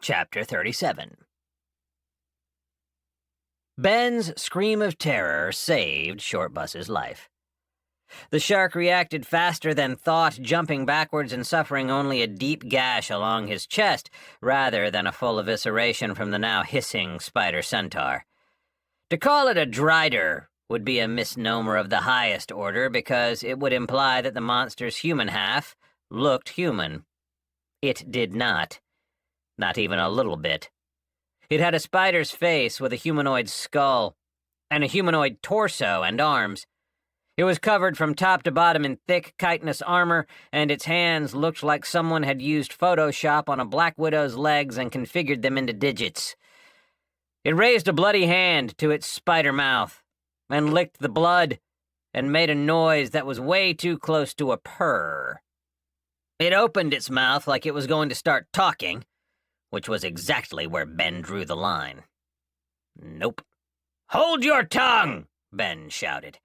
Chapter 37. Ben's scream of terror saved Shortbus's life. The shark reacted faster than thought, jumping backwards and suffering only a deep gash along his chest, rather than a full evisceration from the now hissing spider centaur. To call it a drider would be a misnomer of the highest order, because it would imply that the monster's human half looked human. It did not. Not even a little bit. It had a spider's face with a humanoid skull, and a humanoid torso and arms. It was covered from top to bottom in thick, chitinous armor, and its hands looked like someone had used Photoshop on a Black Widow's legs and configured them into digits. It raised a bloody hand to its spider mouth, and licked the blood, and made a noise that was way too close to a purr. It opened its mouth like it was going to start talking, which was exactly where Ben drew the line. Nope. "Hold your tongue!" Ben shouted,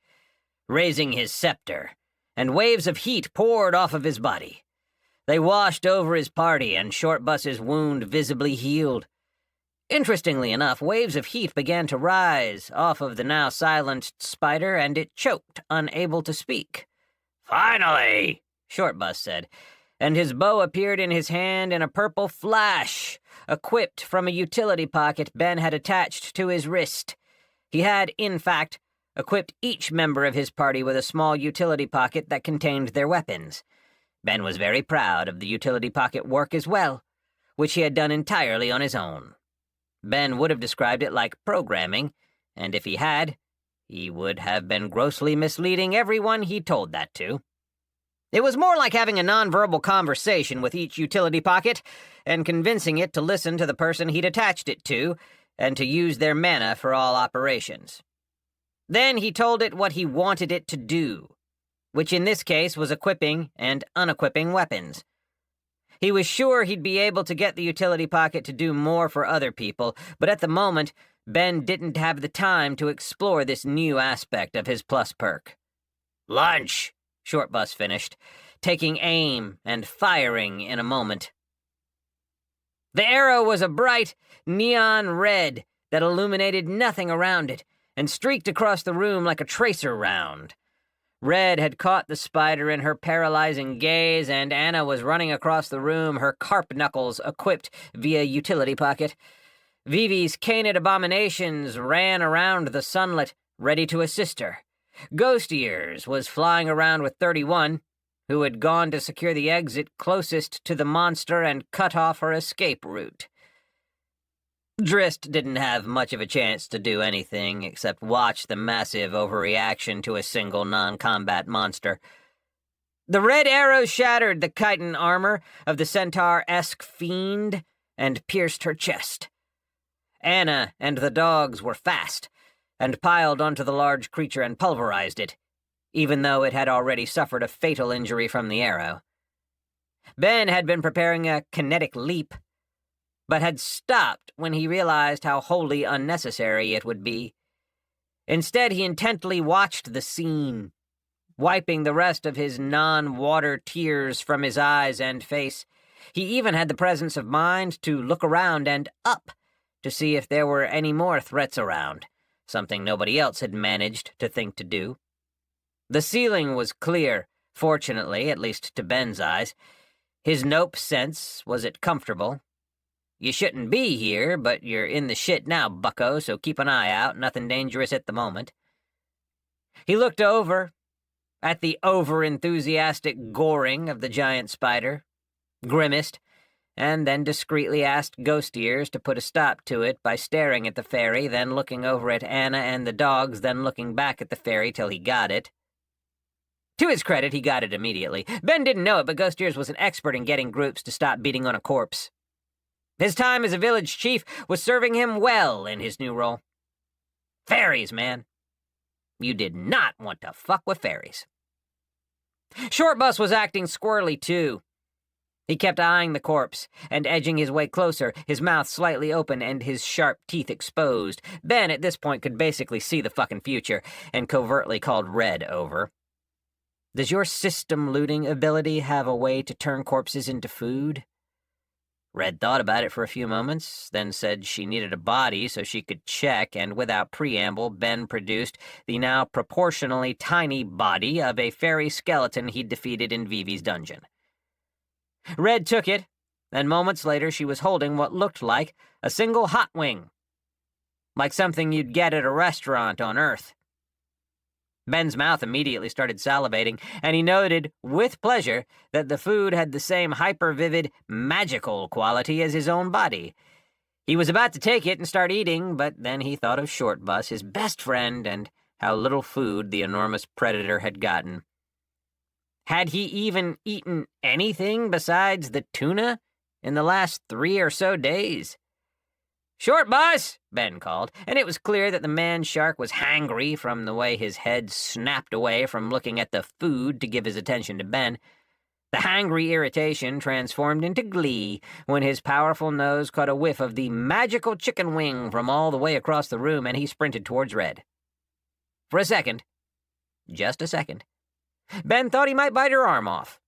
raising his scepter, and waves of heat poured off of his body. They washed over his party, and Shortbus's wound visibly healed. Interestingly enough, waves of heat began to rise off of the now silenced spider, and it choked, unable to speak. "Finally!" Shortbus said, and his bow appeared in his hand in a purple flash, equipped from a utility pocket Ben had attached to his wrist. He had, in fact, equipped each member of his party with a small utility pocket that contained their weapons. Ben was very proud of the utility pocket work as well, which he had done entirely on his own. Ben would have described it like programming, and if he had, he would have been grossly misleading everyone he told that to. It was more like having a nonverbal conversation with each utility pocket and convincing it to listen to the person he'd attached it to and to use their mana for all operations. Then he told it what he wanted it to do, which in this case was equipping and unequipping weapons. He was sure he'd be able to get the utility pocket to do more for other people, but at the moment, Ben didn't have the time to explore this new aspect of his plus perk. "Lunch!" Shortbus finished, taking aim and firing in a moment. The arrow was a bright neon red that illuminated nothing around it and streaked across the room like a tracer round. Red had caught the spider in her paralyzing gaze, and Anna was running across the room, her carp knuckles equipped via utility pocket. Vivi's canid abominations ran around the sunlet, ready to assist her. Ghost Ears was flying around with 31, who had gone to secure the exit closest to the monster and cut off her escape route. Drist didn't have much of a chance to do anything except watch the massive overreaction to a single non-combat monster. The red arrow shattered the chitin armor of the centaur-esque fiend and pierced her chest. Anna and the dogs were fast, and piled onto the large creature and pulverized it, even though it had already suffered a fatal injury from the arrow. Ben had been preparing a kinetic leap, but had stopped when he realized how wholly unnecessary it would be. Instead, he intently watched the scene, wiping the rest of his non-water tears from his eyes and face. He even had the presence of mind to look around and up to see if there were any more threats around, something nobody else had managed to think to do. The ceiling was clear, fortunately, at least to Ben's eyes. His nope sense was it comfortable. "You shouldn't be here, but you're in the shit now, bucko, so keep an eye out. Nothing dangerous at the moment." He looked over at the over-enthusiastic goring of the giant spider, grimaced, and then discreetly asked Ghost Ears to put a stop to it by staring at the fairy, then looking over at Anna and the dogs, then looking back at the fairy till he got it. To his credit, he got it immediately. Ben didn't know it, but Ghost Ears was an expert in getting groups to stop beating on a corpse. His time as a village chief was serving him well in his new role. Fairies, man. You did not want to fuck with fairies. Shortbus was acting squirrely, too. He kept eyeing the corpse and edging his way closer, his mouth slightly open and his sharp teeth exposed. Ben, at this point, could basically see the fucking future, and covertly called Red over. "Does your system looting ability have a way to turn corpses into food?" Red thought about it for a few moments, then said she needed a body so she could check, and without preamble, Ben produced the now proportionally tiny body of a fairy skeleton he'd defeated in Vivi's dungeon. Red took it, and moments later she was holding what looked like a single hot wing, like something you'd get at a restaurant on Earth. Ben's mouth immediately started salivating, and he noted, with pleasure, that the food had the same hyper-vivid, magical quality as his own body. He was about to take it and start eating, but then he thought of Short Bus, his best friend, and how little food the enormous predator had gotten. Had he even eaten anything besides the tuna in the last 3 or so days? "Short Bus!" Ben called, and it was clear that the man-shark was hangry from the way his head snapped away from looking at the food to give his attention to Ben. The hangry irritation transformed into glee when his powerful nose caught a whiff of the magical chicken wing from all the way across the room, and he sprinted towards Red. For a second, just a second, Ben thought he might bite her arm off.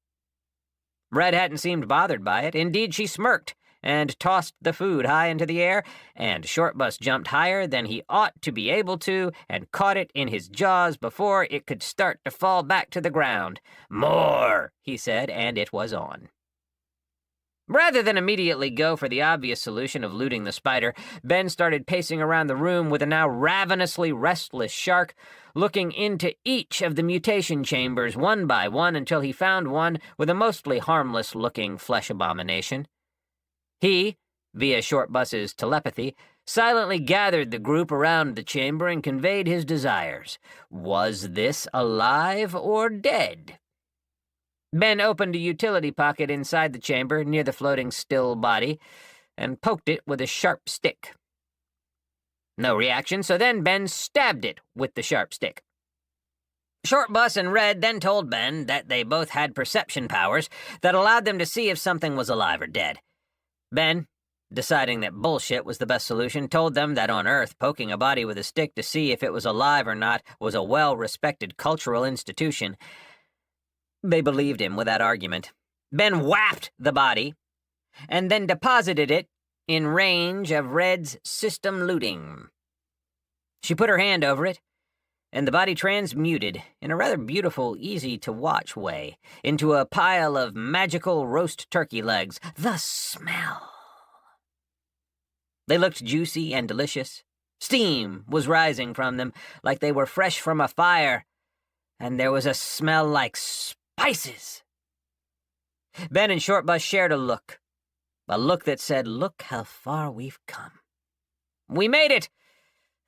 Red hadn't seemed bothered by it. Indeed, she smirked and tossed the food high into the air, and Short Bus jumped higher than he ought to be able to and caught it in his jaws before it could start to fall back to the ground. "More," he said, and it was on. Rather than immediately go for the obvious solution of looting the spider, Ben started pacing around the room with a now ravenously restless shark, looking into each of the mutation chambers one by one until he found one with a mostly harmless-looking flesh abomination. He, via Short Bus's telepathy, silently gathered the group around the chamber and conveyed his desires. Was this alive or dead? Ben opened a utility pocket inside the chamber near the floating still body and poked it with a sharp stick. No reaction, so then Ben stabbed it with the sharp stick. Short Bus and Red then told Ben that they both had perception powers that allowed them to see if something was alive or dead. Ben, deciding that bullshit was the best solution, told them that on Earth, poking a body with a stick to see if it was alive or not was a well-respected cultural institution. They believed him without argument. Ben whapped the body, and then deposited it in range of Red's system looting. She put her hand over it, and the body transmuted, in a rather beautiful, easy-to-watch way, into a pile of magical roast turkey legs. The smell! They looked juicy and delicious. Steam was rising from them, like they were fresh from a fire, and there was a smell like spices. Ben and Short Bus shared a look that said, "Look how far we've come. We made it!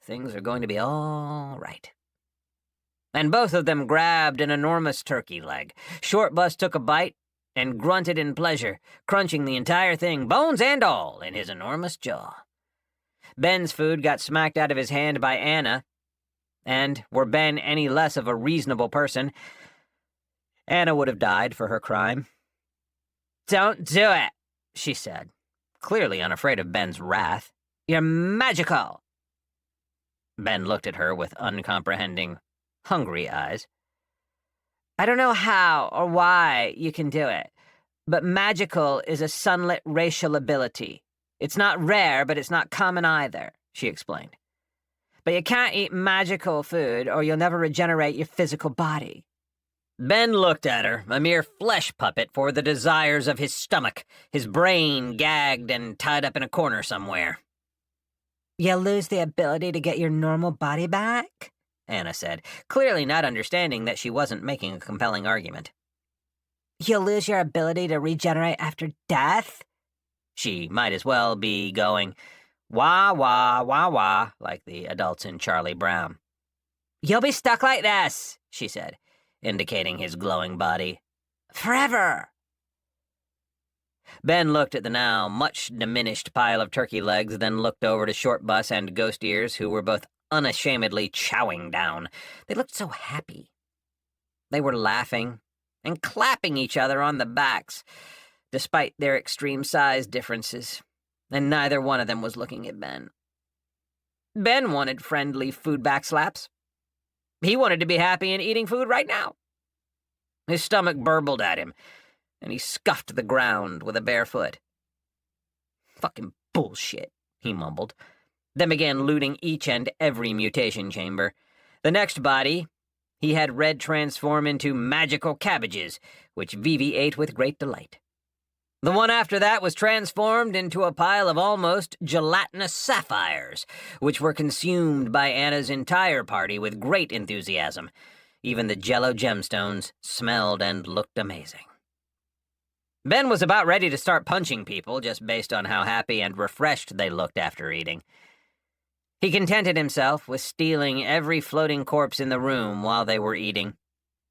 Things are going to be all right." And both of them grabbed an enormous turkey leg. Short Bus took a bite and grunted in pleasure, crunching the entire thing, bones and all, in his enormous jaw. Ben's food got smacked out of his hand by Anna, and were Ben any less of a reasonable person, Anna would have died for her crime. "Don't do it," she said, clearly unafraid of Ben's wrath. "You're magical." Ben looked at her with uncomprehending, hungry eyes. "I don't know how or why you can do it, but magical is a sunlit racial ability. It's not rare, but it's not common either," she explained. "But you can't eat magical food or you'll never regenerate your physical body." Ben looked at her, a mere flesh puppet for the desires of his stomach, his brain gagged and tied up in a corner somewhere. "You'll lose the ability to get your normal body back?" Anna said, clearly not understanding that she wasn't making a compelling argument. "You'll lose your ability to regenerate after death?" She might as well be going, "Wah, wah, wah, wah," like the adults in Charlie Brown. "You'll be stuck like this," she said, indicating his glowing body. "Forever." Ben looked at the now much diminished pile of turkey legs, then looked over to Short Bus and Ghost Ears, who were both unashamedly chowing down. They looked so happy. They were laughing and clapping each other on the backs, despite their extreme size differences, and neither one of them was looking at Ben. Ben wanted friendly food backslaps. He wanted to be happy and eating food right now. His stomach burbled at him, and he scuffed the ground with a bare foot. Fucking bullshit, he mumbled, then began looting each and every mutation chamber. The next body he had Red transform into magical cabbages, which Vivi ate with great delight. The one after that was transformed into a pile of almost gelatinous sapphires, which were consumed by Anna's entire party with great enthusiasm. Even the jello gemstones smelled and looked amazing. Ben was about ready to start punching people, just based on how happy and refreshed they looked after eating. He contented himself with stealing every floating corpse in the room while they were eating,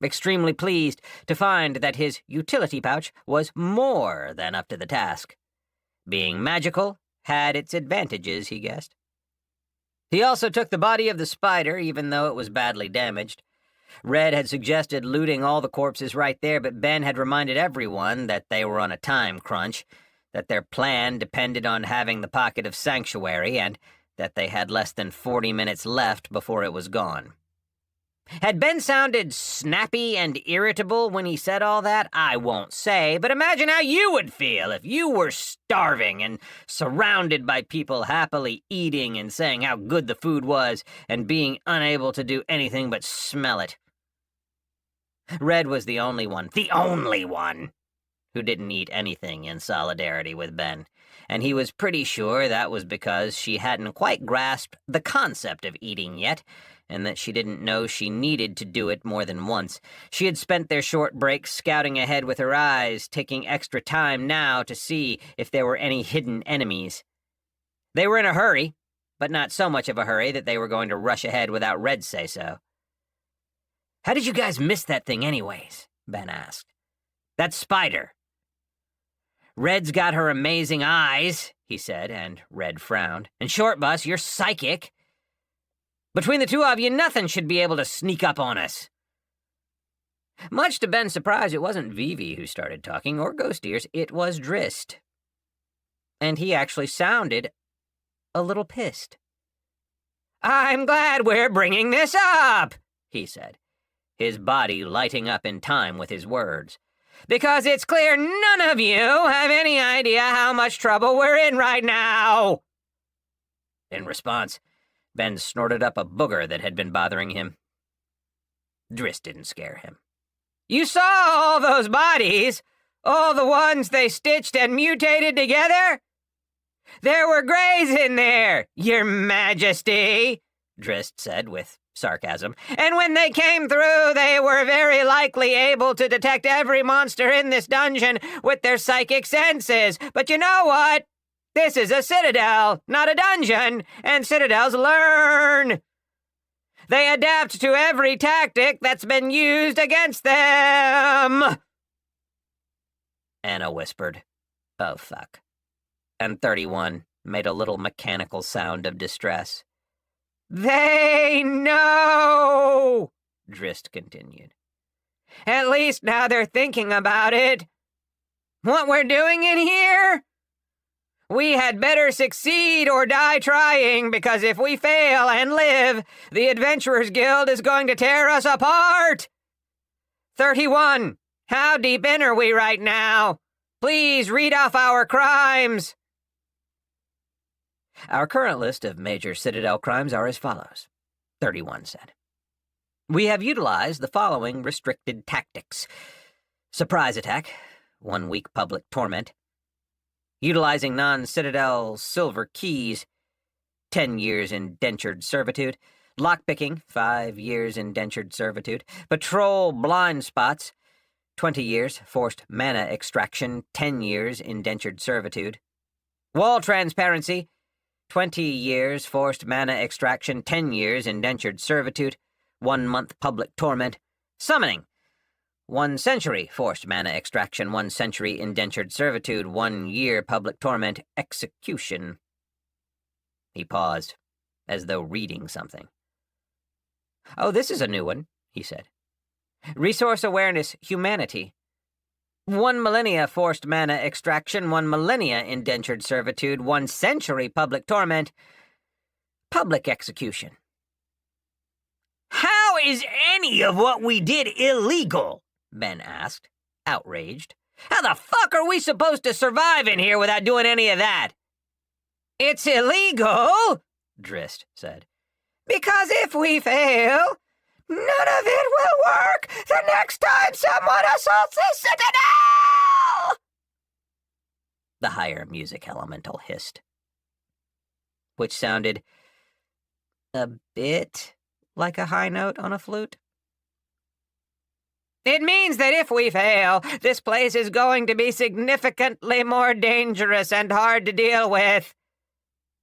extremely pleased to find that his utility pouch was more than up to the task. Being magical had its advantages, he guessed. He also took the body of the spider, even though it was badly damaged. Red had suggested looting all the corpses right there, but Ben had reminded everyone that they were on a time crunch, that their plan depended on having the pocket of sanctuary, and that they had less than 40 minutes left before it was gone. Had Ben sounded snappy and irritable when he said all that? I won't say, but imagine how you would feel if you were starving and surrounded by people happily eating and saying how good the food was and being unable to do anything but smell it. Red was the only one, who didn't eat anything in solidarity with Ben, and he was pretty sure that was because she hadn't quite grasped the concept of eating yet, and that she didn't know she needed to do it more than once. She had spent their short breaks scouting ahead with her eyes, taking extra time now to see if there were any hidden enemies. They were in a hurry, but not so much of a hurry that they were going to rush ahead without Red say so. "How did you guys miss that thing anyways?" Ben asked. "That spider." "Red's got her amazing eyes," he said, and Red frowned. "And Short Bus, you're psychic. Between the two of you, nothing should be able to sneak up on us." Much to Ben's surprise, it wasn't Vivi who started talking, or Ghost Ears, it was Drist. And he actually sounded a little pissed. "I'm glad we're bringing this up," he said, his body lighting up in time with his words, "because it's clear none of you have any idea how much trouble we're in right now." In response, Ben snorted up a booger that had been bothering him. Drist didn't scare him. "You saw all those bodies? All the ones they stitched and mutated together? There were greys in there, Your Majesty," Drist said with sarcasm. "And when they came through, they were very likely able to detect every monster in this dungeon with their psychic senses. But you know what? This is a citadel, not a dungeon, and citadels learn. They adapt to every tactic that's been used against them." Anna whispered, "Oh, fuck." And 31 made a little mechanical sound of distress. "They know," Drist continued. "At least now they're thinking about it. What we're doing in here? We had better succeed or die trying, because if we fail and live, the Adventurers Guild is going to tear us apart. 31, how deep in are we right now? Please read off our crimes." "Our current list of major Citadel crimes are as follows," 31 said. "We have utilized the following restricted tactics. Surprise attack, 1 week public torment. Utilizing non-Citadel silver keys, 10 years indentured servitude. Lockpicking, 5 years indentured servitude. Patrol blind spots, 20 years. Forced mana extraction, 10 years indentured servitude. Wall transparency, 20 years. Forced mana extraction, 10 years indentured servitude. 1 month public torment. Summoning, 1 century forced mana extraction, 1 century indentured servitude, 1 year public torment, execution." He paused, as though reading something. "Oh, this is a new one," he said. "Resource awareness, humanity. 1 millennia forced mana extraction, 1 millennia indentured servitude, 1 century public torment, public execution." "How is any of what we did illegal?" Ben asked, outraged. "How the fuck are we supposed to survive in here without doing any of that?" It's illegal, Drist said. Because if we fail, none of it will work the next time someone assaults the Citadel! The higher music elemental hissed, which sounded a bit like a high note on a flute. It means that if we fail, this place is going to be significantly more dangerous and hard to deal with.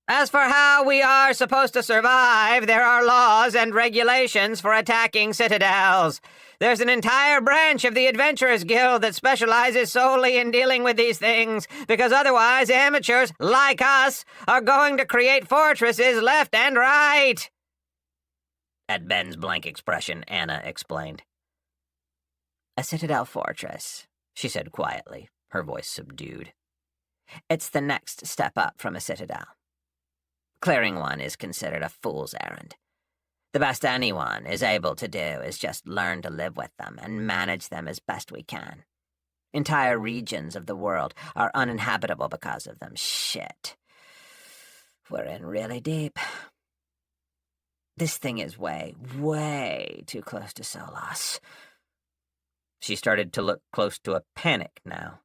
As for how we are supposed to survive, there are laws and regulations for attacking citadels. There's an entire branch of the Adventurers Guild that specializes solely in dealing with these things, because otherwise amateurs, like us, are going to create fortresses left and right. At Ben's blank expression, Anna explained. A citadel fortress, she said quietly, her voice subdued. It's the next step up from a citadel. Clearing one is considered a fool's errand. The best anyone is able to do is just learn to live with them and manage them as best we can. Entire regions of the world are uninhabitable because of them. Shit. We're in really deep. This thing is way, way too close to Solas. She started to look close to a panic now.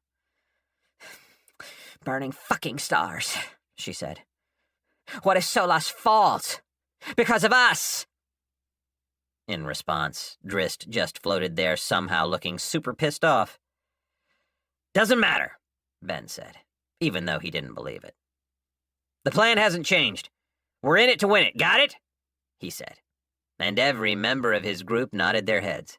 Burning fucking stars, she said. What if Solas falls? Because of us! In response, Drist just floated there, somehow looking super pissed off. Doesn't matter, Ben said, even though he didn't believe it. The plan hasn't changed. We're in it to win it, got it? He said, and every member of his group nodded their heads.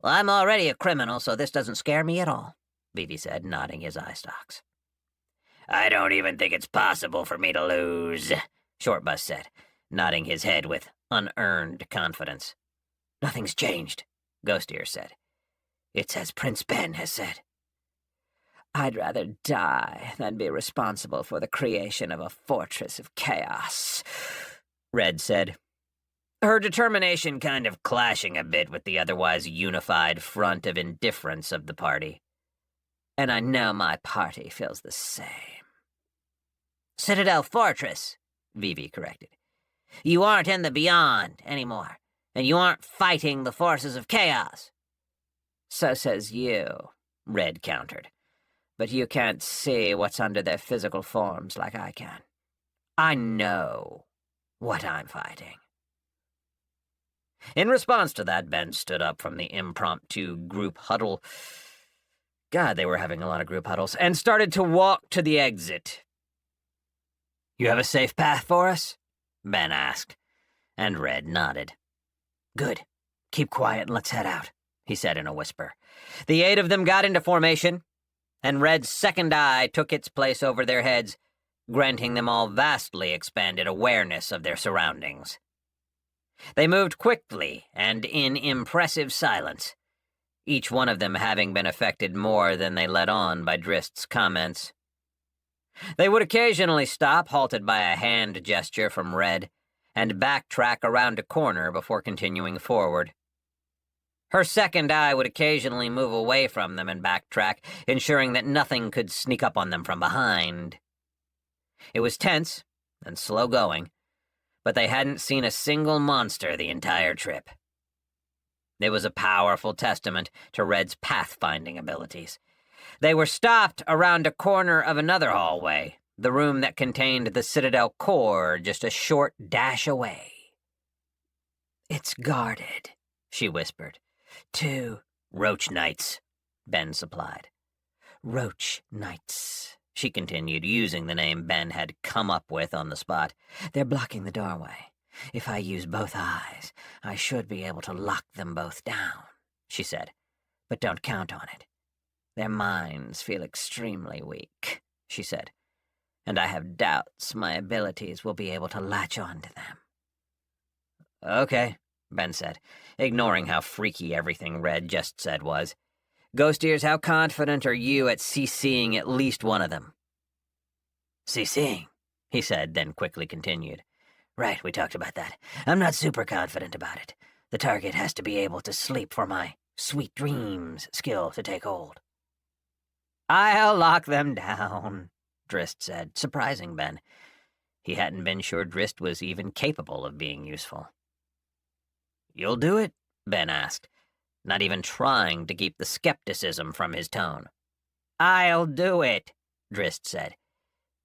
Well, I'm already a criminal, so this doesn't scare me at all, Vivi said, nodding his eye stalks. I don't even think it's possible for me to lose, Shortbus said, nodding his head with unearned confidence. Nothing's changed, Ghost Ear said. It's as Prince Ben has said. I'd rather die than be responsible for the creation of a fortress of chaos, Red said, her determination kind of clashing a bit with the otherwise unified front of indifference of the party. And I know my party feels the same. Citadel Fortress, Vivi corrected. You aren't in the Beyond anymore, and you aren't fighting the forces of chaos. So says you, Red countered. But you can't see what's under their physical forms like I can. I know what I'm fighting. In response to that, Ben stood up from the impromptu group huddle. God, they were having a lot of group huddles, and started to walk to the exit. You have a safe path for us? Ben asked, and Red nodded. Good. Keep quiet and let's head out, he said in a whisper. The 8 of them got into formation, and Red's second eye took its place over their heads, granting them all vastly expanded awareness of their surroundings. They moved quickly and in impressive silence, each one of them having been affected more than they let on by Drist's comments. They would occasionally stop, halted by a hand gesture from Red, and backtrack around a corner before continuing forward. Her second eye would occasionally move away from them and backtrack, ensuring that nothing could sneak up on them from behind. It was tense and slow going, but they hadn't seen a single monster the entire trip. It was a powerful testament to Red's pathfinding abilities. They were stopped around a corner of another hallway, the room that contained the Citadel core just a short dash away. It's guarded, she whispered. 2 Roach Knights, Ben supplied. Roach Knights, she continued, using the name Ben had come up with on the spot. They're blocking the doorway. If I use both eyes, I should be able to lock them both down, she said. But don't count on it. Their minds feel extremely weak, she said, and I have doubts my abilities will be able to latch on to them. Okay, Ben said, ignoring how freaky everything Red just said was. Ghost Ears, how confident are you at CCing at least one of them? CCing, he said, then quickly continued. Right, we talked about that. I'm not super confident about it. The target has to be able to sleep for my sweet dreams skill to take hold. I'll lock them down, Drist said, surprising Ben. He hadn't been sure Drist was even capable of being useful. "You'll do it?" Ben asked, not even trying to keep the skepticism from his tone. "I'll do it," Drist said.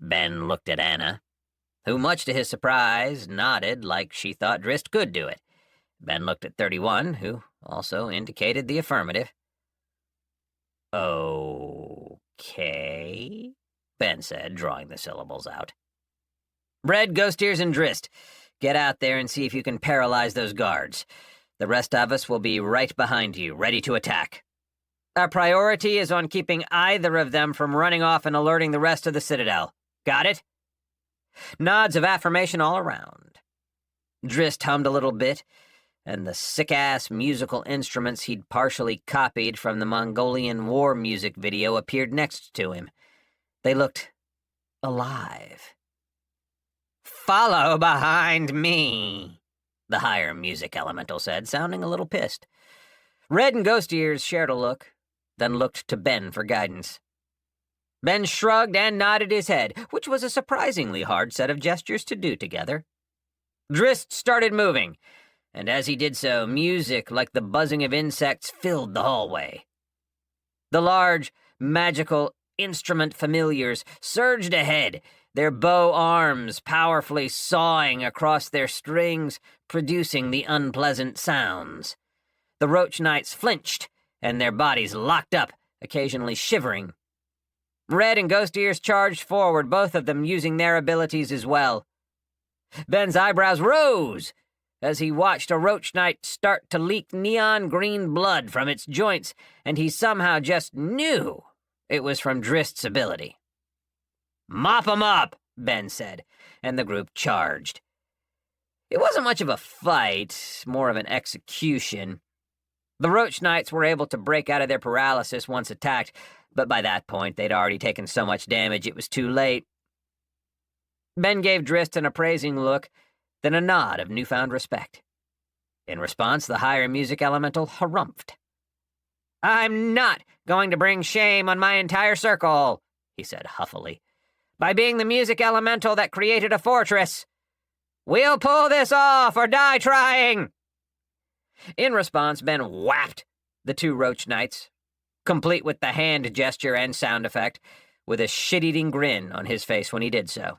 Ben looked at Anna, who, much to his surprise, nodded like she thought Drist could do it. Ben looked at 31, who also indicated the affirmative. "Okay," Ben said, drawing the syllables out. "Red, Ghost Ears, and Drist, get out there and see if you can paralyze those guards. The rest of us will be right behind you, ready to attack. Our priority is on keeping either of them from running off and alerting the rest of the Citadel. Got it?" Nods of affirmation all around. Drist hummed a little bit, and the sick-ass musical instruments he'd partially copied from the Mongolian war music video appeared next to him. They looked alive. "Follow behind me," the higher music elemental said, sounding a little pissed. Red and Ghost Ears shared a look, then looked to Ben for guidance. Ben shrugged and nodded his head, which was a surprisingly hard set of gestures to do together. Drist started moving, and as he did so, music like the buzzing of insects filled the hallway. The large, magical instrument familiars surged ahead, their bow arms powerfully sawing across their strings, producing the unpleasant sounds. The Roach Knights flinched, and their bodies locked up, occasionally shivering. Red and Ghost Ears charged forward, both of them using their abilities as well. Ben's eyebrows rose as he watched a Roach Knight start to leak neon green blood from its joints, and he somehow just knew it was from Drist's ability. "Mop 'em up," Ben said, and the group charged. It wasn't much of a fight, more of an execution. The Roach Knights were able to break out of their paralysis once attacked, but by that point they'd already taken so much damage it was too late. Ben gave Drist an appraising look, then a nod of newfound respect. In response, the higher music elemental harumphed. "I'm not going to bring shame on my entire circle," he said huffily, "by being the music elemental that created a fortress. We'll pull this off or die trying." In response, Ben whapped the two Roach Knights, complete with the hand gesture and sound effect, with a shit-eating grin on his face when he did so.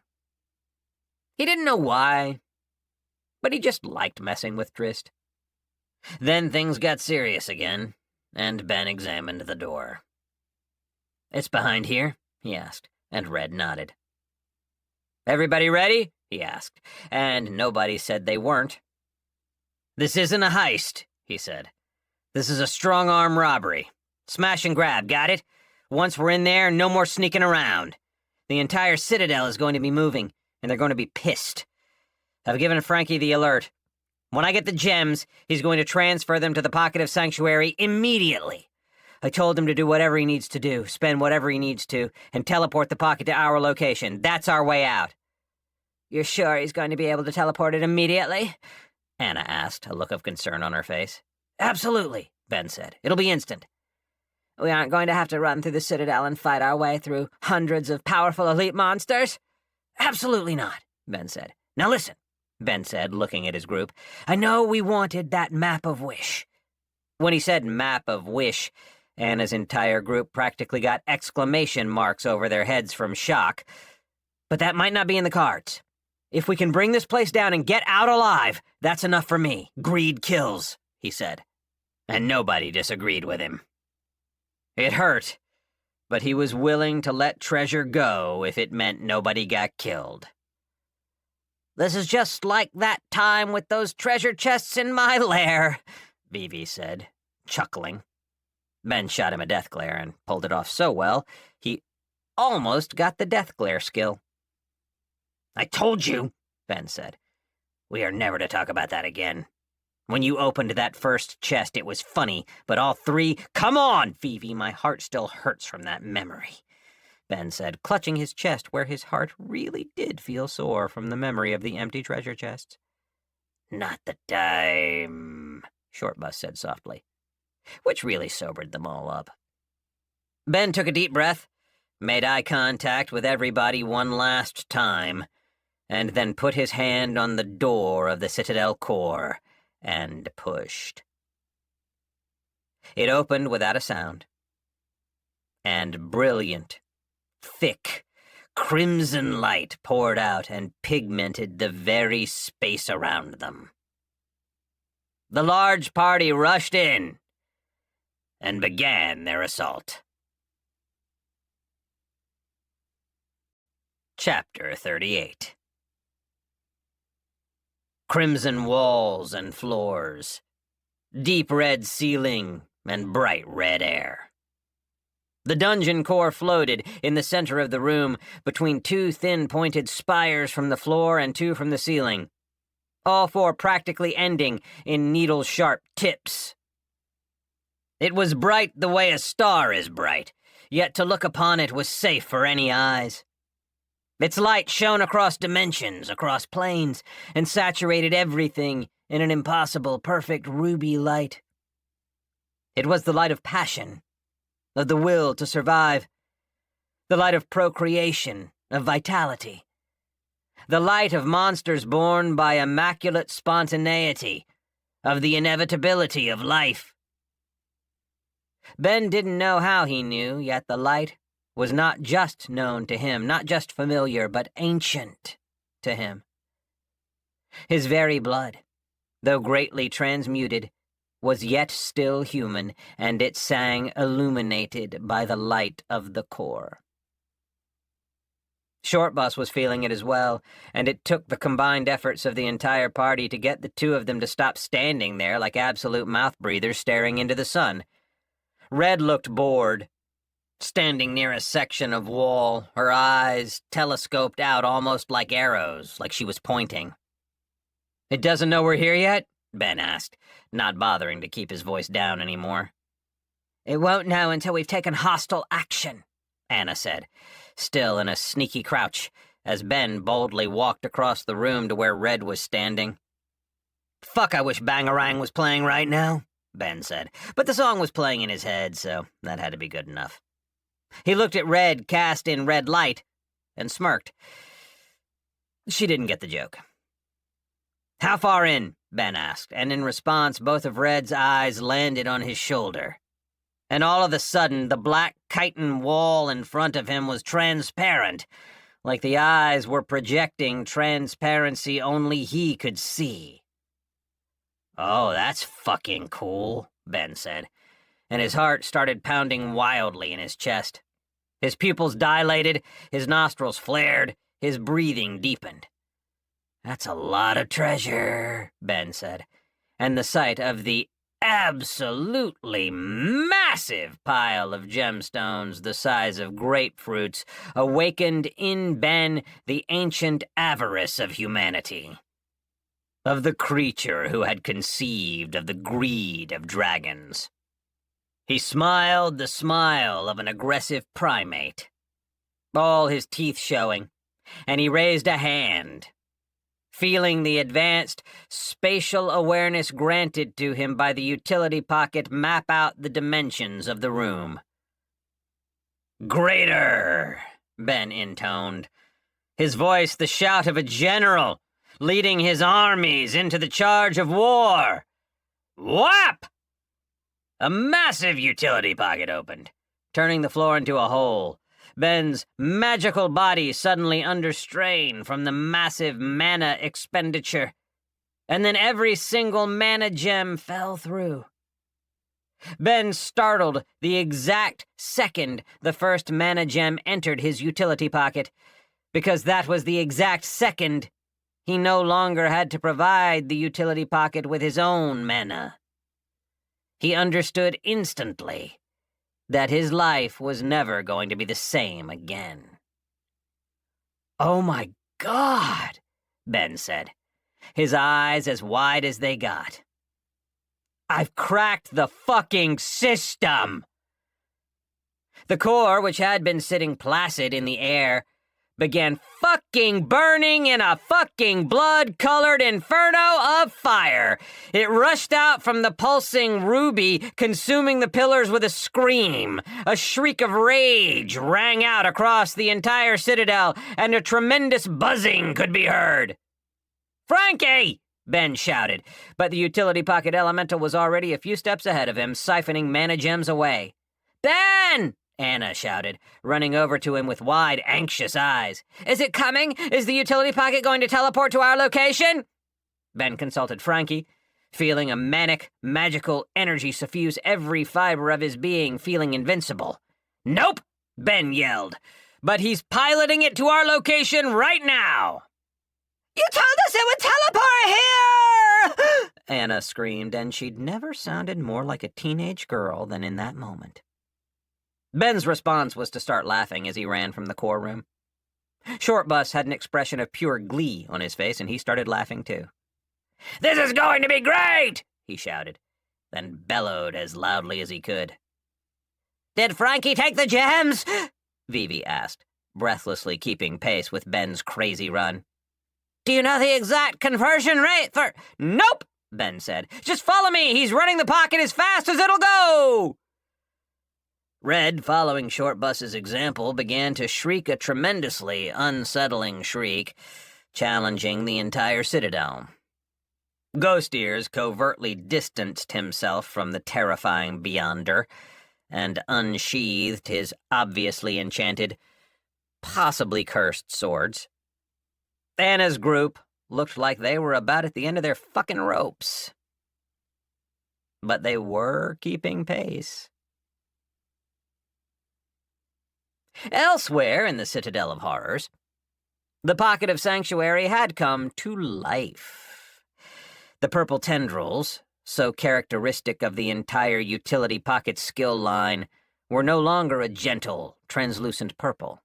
He didn't know why, but he just liked messing with Drist. Then things got serious again, and Ben examined the door. "It's behind here?" he asked, and Red nodded. "Everybody ready?" he asked, and nobody said they weren't. "This isn't a heist," he said. "This is a strong-arm robbery. Smash and grab, got it? Once we're in there, no more sneaking around. The entire Citadel is going to be moving, and they're going to be pissed. I've given Frankie the alert. When I get the gems, he's going to transfer them to the Pocket of Sanctuary immediately. I told him to do whatever he needs to do, spend whatever he needs to, and teleport the pocket to our location. That's our way out." "You're sure he's going to be able to teleport it immediately?" Anna asked, a look of concern on her face. "Absolutely," Ben said. "It'll be instant." "We aren't going to have to run through the Citadel and fight our way through hundreds of powerful elite monsters?" "Absolutely not," Ben said. "Now listen," Ben said, looking at his group. "I know we wanted that map of Wish." When he said map of Wish, Anna's entire group practically got exclamation marks over their heads from shock. "But that might not be in the cards. If we can bring this place down and get out alive, that's enough for me. Greed kills," he said. And nobody disagreed with him. It hurt, but he was willing to let treasure go if it meant nobody got killed. "This is just like that time with those treasure chests in my lair," Vivi said, chuckling. Ben shot him a death glare and pulled it off so well, he almost got the death glare skill. "I told you," Ben said. "We are never to talk about that again. When you opened that first chest, it was funny, but all three— Come on, Vivi, my heart still hurts from that memory," Ben said, clutching his chest where his heart really did feel sore from the memory of the empty treasure chests. "Not the time," Shortbus said softly, which really sobered them all up. Ben took a deep breath, made eye contact with everybody one last time, and then put his hand on the door of the Citadel core and pushed. It opened without a sound, and brilliant, thick, crimson light poured out and pigmented the very space around them. The large party rushed in and began their assault. Chapter 38. Crimson walls and floors, deep red ceiling, and bright red air. The dungeon core floated in the center of the room between two thin pointed spires from the floor and two from the ceiling, all four practically ending in needle-sharp tips. It was bright the way a star is bright, yet to look upon it was safe for any eyes. Its light shone across dimensions, across planes, and saturated everything in an impossible, perfect ruby light. It was the light of passion, of the will to survive, the light of procreation, of vitality, the light of monsters born by immaculate spontaneity, of the inevitability of life. Ben didn't know how he knew, yet the light was not just known to him, not just familiar, but ancient to him. His very blood, though greatly transmuted, was yet still human, and it sang illuminated by the light of the core. Shortbus was feeling it as well, and it took the combined efforts of the entire party to get the two of them to stop standing there like absolute mouth-breathers staring into the sun. Red looked bored, standing near a section of wall, her eyes telescoped out almost like arrows, like she was pointing. "It doesn't know we're here yet?" Ben asked, not bothering to keep his voice down anymore. "It won't know until we've taken hostile action," Anna said, still in a sneaky crouch, as Ben boldly walked across the room to where Red was standing. "Fuck, I wish Bangarang was playing right now," Ben said, but the song was playing in his head, so that had to be good enough. He looked at Red cast in red light and smirked. She didn't get the joke. "How far in?" Ben asked, and in response both of Red's eyes landed on his shoulder. And all of a sudden the black chitin wall in front of him was transparent, like the eyes were projecting transparency only he could see. "Oh, that's fucking cool," Ben said, and his heart started pounding wildly in his chest. His pupils dilated, his nostrils flared, his breathing deepened. "That's a lot of treasure," Ben said, and the sight of the absolutely massive pile of gemstones the size of grapefruits awakened in Ben the ancient avarice of humanity, of the creature who had conceived of the greed of dragons. He smiled the smile of an aggressive primate, all his teeth showing, and he raised a hand, feeling the advanced spatial awareness granted to him by the utility pocket map out the dimensions of the room. "Greater," Ben intoned, his voice the shout of a general leading his armies into the charge of war. Whap! A massive utility pocket opened, turning the floor into a hole. Ben's magical body suddenly under strain from the massive mana expenditure, and then every single mana gem fell through. Ben startled the exact second the first mana gem entered his utility pocket, because that was the exact second he no longer had to provide the utility pocket with his own mana. He understood instantly that his life was never going to be the same again. "Oh my God," Ben said, his eyes as wide as they got. "I've cracked the fucking system!" The core, which had been sitting placid in the air, began fucking burning in a fucking blood-colored inferno of fire. It rushed out from the pulsing ruby, consuming the pillars with a scream. A shriek of rage rang out across the entire citadel, and a tremendous buzzing could be heard. "Frankie!" Ben shouted, but the utility pocket elemental was already a few steps ahead of him, siphoning mana gems away. "Ben!" Anna shouted, running over to him with wide, anxious eyes. "Is it coming? Is the utility pocket going to teleport to our location?" Ben consulted Frankie, feeling a manic, magical energy suffuse every fiber of his being, feeling invincible. "Nope!" Ben yelled. "But he's piloting it to our location right now!" "You told us it would teleport here!" Anna screamed, and she'd never sounded more like a teenage girl than in that moment. Ben's response was to start laughing as he ran from the core room. Shortbus had an expression of pure glee on his face, and he started laughing too. "This is going to be great!" he shouted, then bellowed as loudly as he could. "Did Frankie take the gems?" Vivi asked, breathlessly keeping pace with Ben's crazy run. "Do you know the exact conversion rate for—" "Nope," Ben said. "Just follow me. He's running the pocket as fast as it'll go." Red, following Shortbus's example, began to shriek a tremendously unsettling shriek, challenging the entire citadel. Ghost Ears covertly distanced himself from the terrifying beyonder and unsheathed his obviously enchanted, possibly cursed swords. Anna's group looked like they were about at the end of their fucking ropes. But they were keeping pace. Elsewhere in the Citadel of Horrors, the pocket of sanctuary had come to life. The purple tendrils, so characteristic of the entire utility pocket skill line, were no longer a gentle, translucent purple.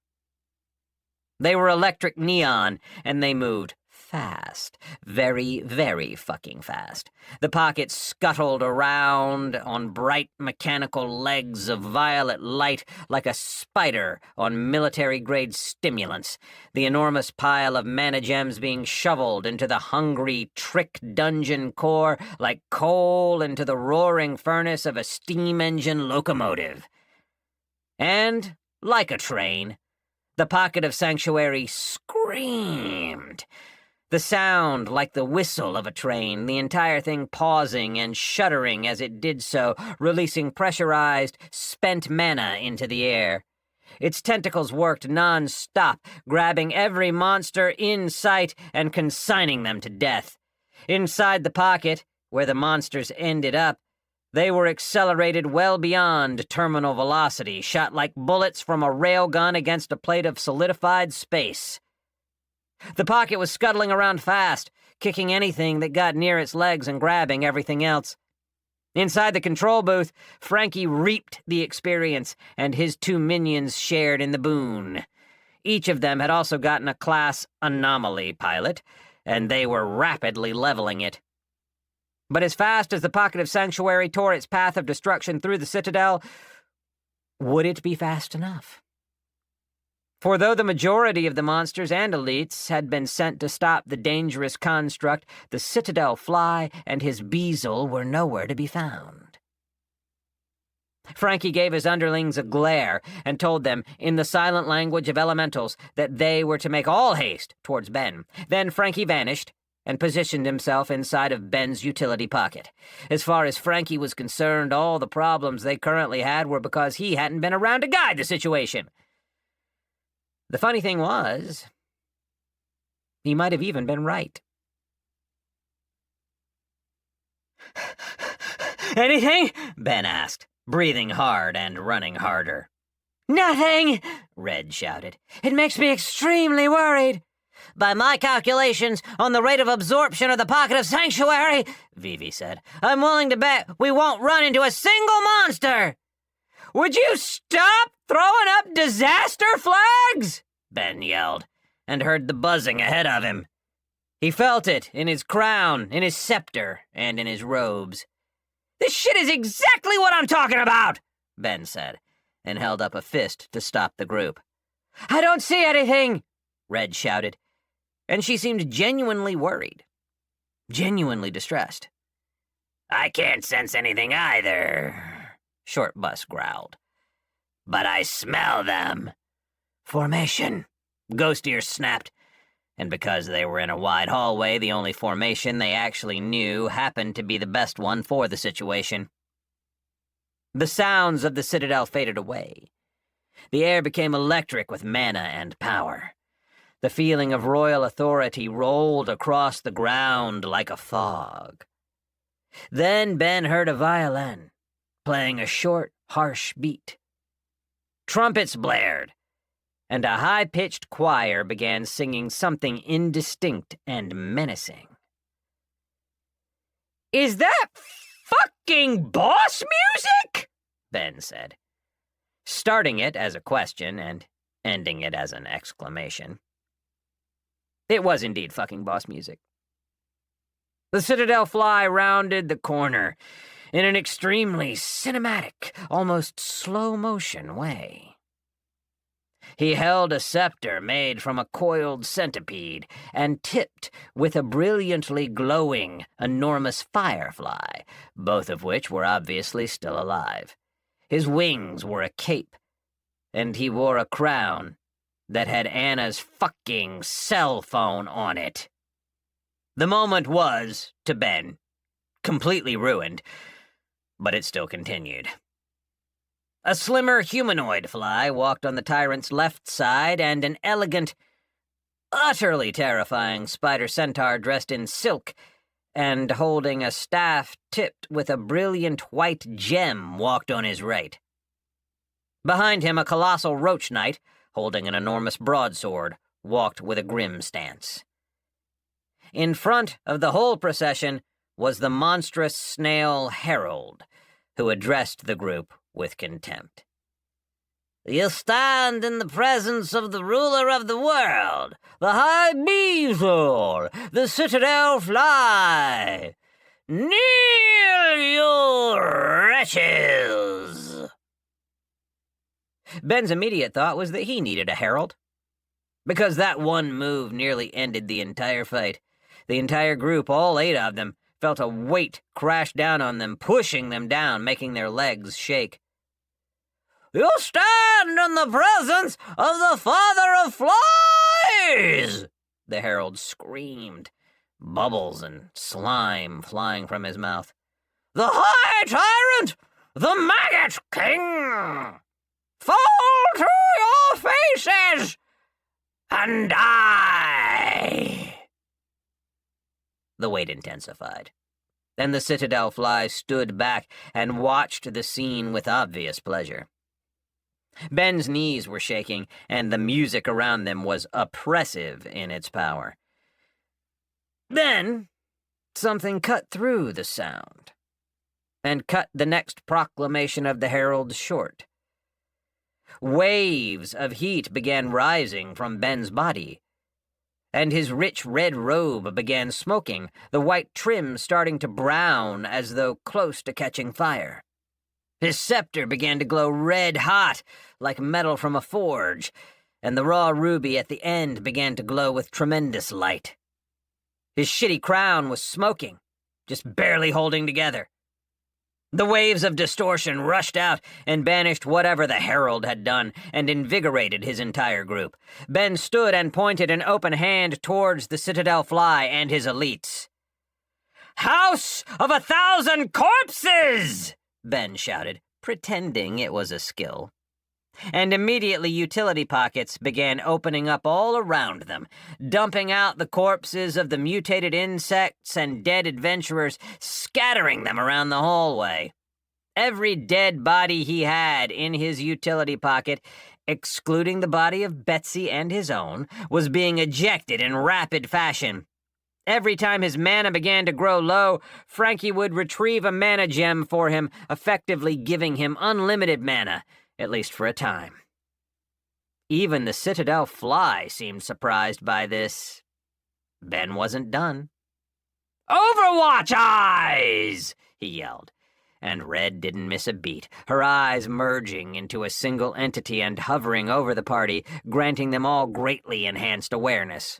They were electric neon, and they moved fast. Very, very fucking fast. The pocket scuttled around on bright mechanical legs of violet light like a spider on military-grade stimulants, the enormous pile of mana gems being shoveled into the hungry trick dungeon core like coal into the roaring furnace of a steam engine locomotive. And, like a train, the pocket of sanctuary screamed. The sound like the whistle of a train, the entire thing pausing and shuddering as it did so, releasing pressurized, spent mana into the air. Its tentacles worked non-stop, grabbing every monster in sight and consigning them to death. Inside the pocket, where the monsters ended up, they were accelerated well beyond terminal velocity, shot like bullets from a railgun against a plate of solidified space. The pocket was scuttling around fast, kicking anything that got near its legs and grabbing everything else. Inside the control booth, Frankie reaped the experience, and his two minions shared in the boon. Each of them had also gotten a class anomaly pilot, and they were rapidly leveling it. But as fast as the pocket of sanctuary tore its path of destruction through the citadel, would it be fast enough? For though the majority of the monsters and elites had been sent to stop the dangerous construct, the Citadel Fly and his Beezle were nowhere to be found. Frankie gave his underlings a glare and told them, in the silent language of elementals, that they were to make all haste towards Ben. Then Frankie vanished and positioned himself inside of Ben's utility pocket. As far as Frankie was concerned, all the problems they currently had were because he hadn't been around to guide the situation. The funny thing was, he might have even been right. "Anything?" Ben asked, breathing hard and running harder. "Nothing!" Red shouted. "It makes me extremely worried." "By my calculations on the rate of absorption of the pocket of sanctuary," Vivi said, "I'm willing to bet we won't run into a single monster." "Would you stop throwing up disaster flags?" Ben yelled, and heard the buzzing ahead of him. He felt it in his crown, in his scepter, and in his robes. "This shit is exactly what I'm talking about," Ben said, and held up a fist to stop the group. "I don't see anything," Red shouted, and she seemed genuinely worried, genuinely distressed. I can't sense anything either, Short Bus growled. But I smell them. Formation, Ghost Ear snapped, and because they were in a wide hallway, the only formation they actually knew happened to be the best one for the situation. The sounds of the Citadel faded away. The air became electric with mana and power. The feeling of royal authority rolled across the ground like a fog. Then Ben heard a violin, playing a short, harsh beat. Trumpets blared, and a high-pitched choir began singing something indistinct and menacing. Is that fucking boss music? Ben said, starting it as a question and ending it as an exclamation. It was indeed fucking boss music. The Citadel Fly rounded the corner in an extremely cinematic, almost slow-motion way. He held a scepter made from a coiled centipede and tipped with a brilliantly glowing, enormous firefly, both of which were obviously still alive. His wings were a cape, and he wore a crown that had Anna's fucking cell phone on it. The moment was, to Ben, completely ruined, but it still continued. A slimmer humanoid fly walked on the tyrant's left side, and an elegant, utterly terrifying spider centaur dressed in silk and holding a staff tipped with a brilliant white gem walked on his right. Behind him, a colossal roach knight, holding an enormous broadsword, walked with a grim stance. In front of the whole procession was the monstrous snail Herald, who addressed the group with contempt. You stand in the presence of the ruler of the world, the High Beetle, the Citadel Fly. Kneel, you wretches! Ben's immediate thought was that he needed a herald, because that one move nearly ended the entire fight. The entire group, all 8 of them, felt a weight crash down on them, pushing them down, making their legs shake. You stand in the presence of the Father of Flies! The herald screamed, bubbles and slime flying from his mouth. The High Tyrant, the Maggot King! Fall to your faces and die! The weight intensified. Then the Citadel Fly stood back and watched the scene with obvious pleasure. Ben's knees were shaking, and the music around them was oppressive in its power. Then, something cut through the sound, and cut the next proclamation of the herald short. Waves of heat began rising from Ben's body, and his rich red robe began smoking, the white trim starting to brown as though close to catching fire. His scepter began to glow red-hot, like metal from a forge, and the raw ruby at the end began to glow with tremendous light. His shitty crown was smoking, just barely holding together. The waves of distortion rushed out and banished whatever the herald had done and invigorated his entire group. Ben stood and pointed an open hand towards the Citadel Fly and his elites. House of 1,000 corpses! Ben shouted, pretending it was a skill. And immediately utility pockets began opening up all around them, dumping out the corpses of the mutated insects and dead adventurers, scattering them around the hallway. Every dead body he had in his utility pocket, excluding the body of Betsy and his own, was being ejected in rapid fashion. Every time his mana began to grow low, Frankie would retrieve a mana gem for him, effectively giving him unlimited mana, at least for a time. Even the Citadel Fly seemed surprised by this. Ben wasn't done. "Overwatch eyes!" he yelled, and Red didn't miss a beat, her eyes merging into a single entity and hovering over the party, granting them all greatly enhanced awareness.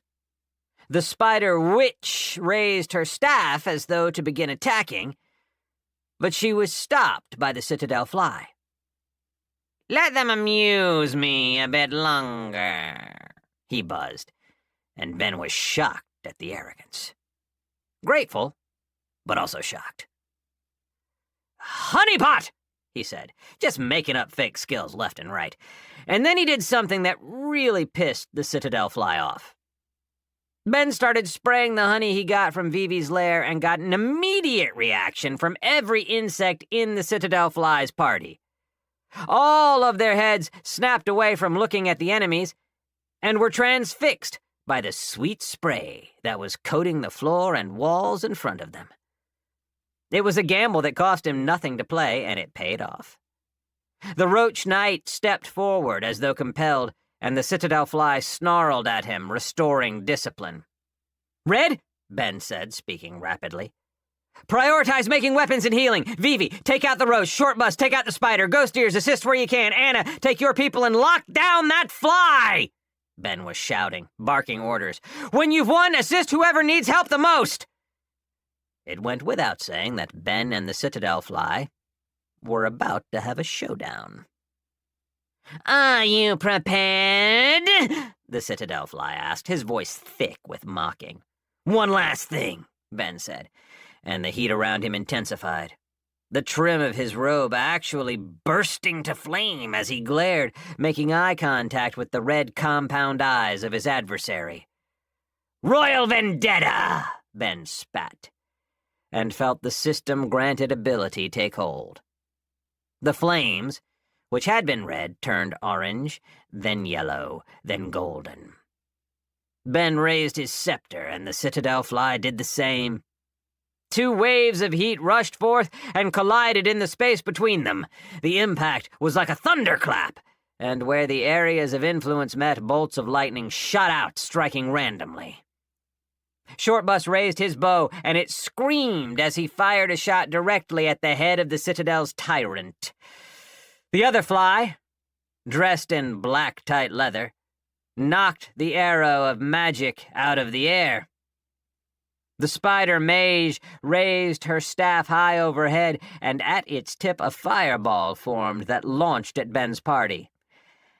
The spider witch raised her staff as though to begin attacking, but she was stopped by the citadel fly. "Let them amuse me a bit longer," he buzzed, and Ben was shocked at the arrogance. Grateful, but also shocked. "Honeypot!" he said, just making up fake skills left and right. And then he did something that really pissed the citadel fly off. Ben started spraying the honey he got from Vivi's lair and got an immediate reaction from every insect in the citadel fly's party. All of their heads snapped away from looking at the enemies and were transfixed by the sweet spray that was coating the floor and walls in front of them. It was a gamble that cost him nothing to play, and it paid off. The roach knight stepped forward as though compelled, and the citadel fly snarled at him, restoring discipline. "Red," Ben said, speaking rapidly. "Prioritize making weapons and healing. Vivi, take out the roach. Shortbus, take out the spider. Ghost ears, assist where you can. Anna, take your people and lock down that fly!" Ben was shouting, barking orders. "When you've won, assist whoever needs help the most!" It went without saying that Ben and the citadel fly were about to have a showdown. "Are you prepared?" the citadel fly asked, his voice thick with mocking. "One last thing," Ben said, and the heat around him intensified. The trim of his robe actually bursting to flame as he glared, making eye contact with the red compound eyes of his adversary. "Royal vendetta!" Ben spat, and felt the system-granted ability take hold. The flames, which had been red, turned orange, then yellow, then golden. Ben raised his scepter, and the citadel fly did the same. Two waves of heat rushed forth and collided in the space between them. The impact was like a thunderclap, and where the areas of influence met, bolts of lightning shot out, striking randomly. Shortbus raised his bow, and it screamed as he fired a shot directly at the head of the citadel's tyrant. The other fly, dressed in black tight leather, knocked the arrow of magic out of the air. The spider mage raised her staff high overhead, and at its tip a fireball formed that launched at Ben's party.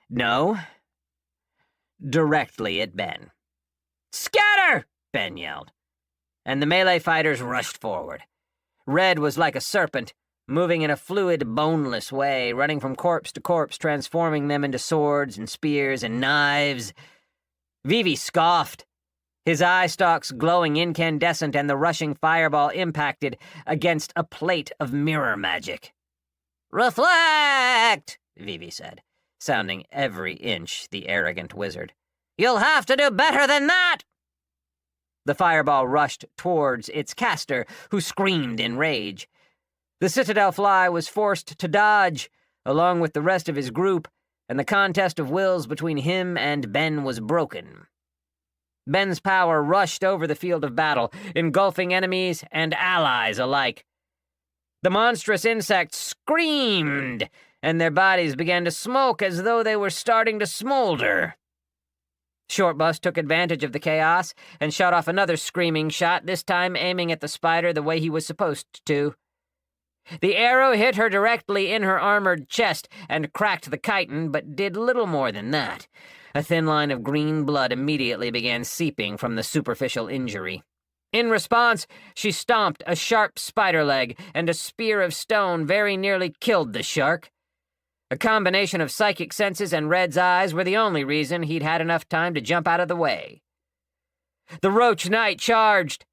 No, directly at Ben. "Scatter!" Ben yelled, and the melee fighters rushed forward. Red was like a serpent, moving in a fluid, boneless way, running from corpse to corpse, transforming them into swords and spears and knives. Vivi scoffed, his eye stalks glowing incandescent, and the rushing fireball impacted against a plate of mirror magic. "Reflect!" Vivi said, sounding every inch the arrogant wizard. "You'll have to do better than that!" The fireball rushed towards its caster, who screamed in rage. The citadel fly was forced to dodge, along with the rest of his group, and the contest of wills between him and Ben was broken. Ben's power rushed over the field of battle, engulfing enemies and allies alike. The monstrous insects screamed, and their bodies began to smoke as though they were starting to smolder. Shortbus took advantage of the chaos and shot off another screaming shot, this time aiming at the spider the way he was supposed to. The arrow hit her directly in her armored chest and cracked the chitin, but did little more than that. A thin line of green blood immediately began seeping from the superficial injury. In response, she stomped a sharp spider leg, and a spear of stone very nearly killed the shark. A combination of psychic senses and Red's eyes were the only reason he'd had enough time to jump out of the way. The roach knight charged,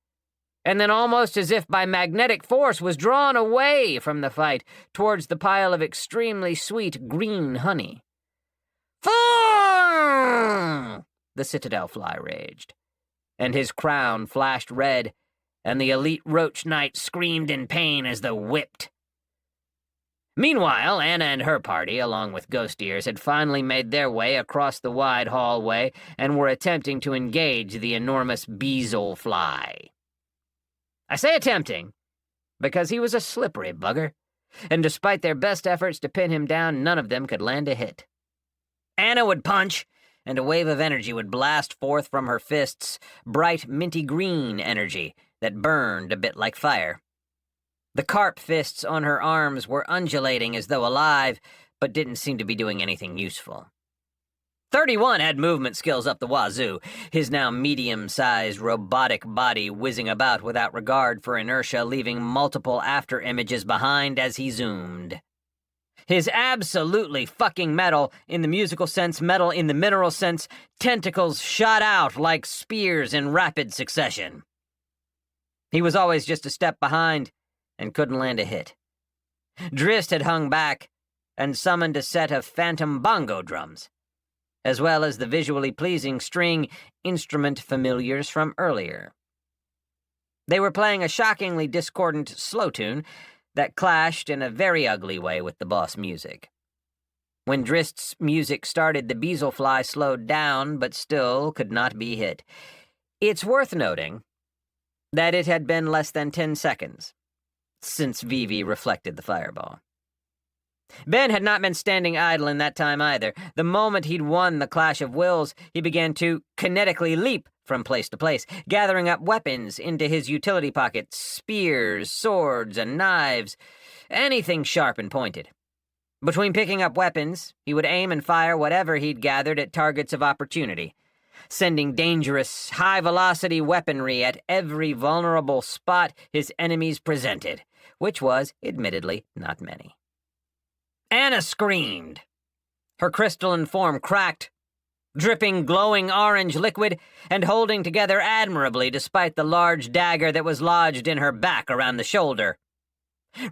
and then almost as if by magnetic force was drawn away from the fight towards the pile of extremely sweet green honey. "Fool!" the citadel fly raged, and his crown flashed red, and the elite roach knight screamed in pain as though whipped. Meanwhile, Anna and her party, along with Ghost Ears, had finally made their way across the wide hallway and were attempting to engage the enormous beezel fly. I say attempting, because he was a slippery bugger, and despite their best efforts to pin him down, none of them could land a hit. Anna would punch, and a wave of energy would blast forth from her fists, bright minty green energy that burned a bit like fire. The carp fists on her arms were undulating as though alive, but didn't seem to be doing anything useful. 31 had movement skills up the wazoo, his now medium-sized robotic body whizzing about without regard for inertia, leaving multiple after-images behind as he zoomed. His absolutely fucking metal, in the musical sense, metal in the mineral sense, tentacles shot out like spears in rapid succession. He was always just a step behind and couldn't land a hit. Drist had hung back and summoned a set of phantom bongo drums, as well as the visually pleasing string instrument familiars from earlier. They were playing a shockingly discordant slow tune that clashed in a very ugly way with the boss music. When Drist's music started, the bezelfly slowed down, but still could not be hit. It's worth noting that it had been less than 10 seconds since Vivi reflected the fireball. Ben had not been standing idle in that time either. The moment he'd won the clash of wills, he began to kinetically leap from place to place, gathering up weapons into his utility pockets, spears, swords, and knives, anything sharp and pointed. Between picking up weapons, he would aim and fire whatever he'd gathered at targets of opportunity, sending dangerous, high-velocity weaponry at every vulnerable spot his enemies presented, which was, admittedly, not many. Anna screamed. Her crystalline form cracked, dripping glowing orange liquid and holding together admirably despite the large dagger that was lodged in her back around the shoulder.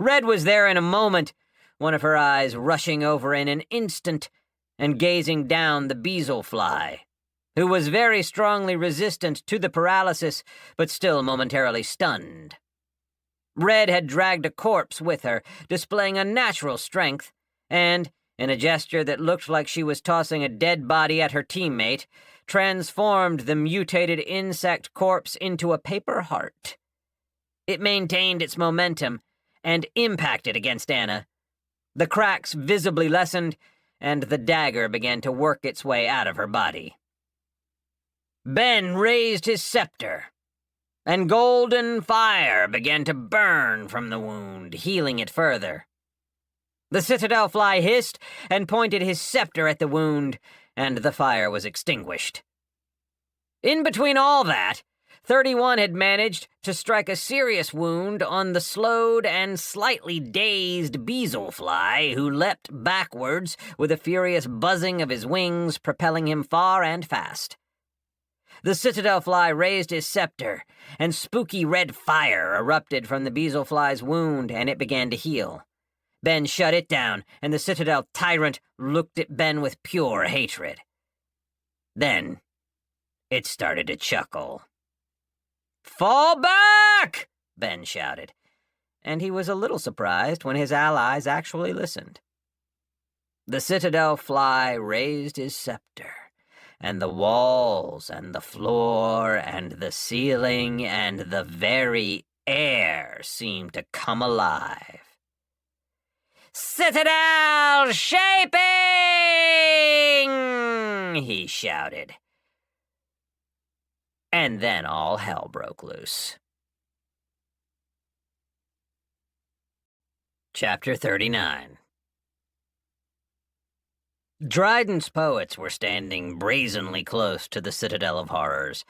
Red was there in a moment, one of her eyes rushing over in an instant and gazing down the bezelfly, who was very strongly resistant to the paralysis but still momentarily stunned. Red had dragged a corpse with her, displaying unnatural strength, and, in a gesture that looked like she was tossing a dead body at her teammate, transformed the mutated insect corpse into a paper heart. It maintained its momentum and impacted against Anna. The cracks visibly lessened, and the dagger began to work its way out of her body. Ben raised his scepter, and golden fire began to burn from the wound, healing it further. The citadel fly hissed and pointed his scepter at the wound, and the fire was extinguished. In between all that, 31 had managed to strike a serious wound on the slowed and slightly dazed bezelfly, who leapt backwards with a furious buzzing of his wings, propelling him far and fast. The citadel fly raised his scepter, and spooky red fire erupted from the bezelfly's wound, and it began to heal. Ben shut it down, and the citadel tyrant looked at Ben with pure hatred. Then it started to chuckle. "Fall back!" Ben shouted, and he was a little surprised when his allies actually listened. The citadel fly raised his scepter, and the walls and the floor and the ceiling and the very air seemed to come alive. "Citadel shaping!" he shouted. And then all hell broke loose. Chapter 39. Dryden's poets were standing brazenly close to the Citadel of Horrors,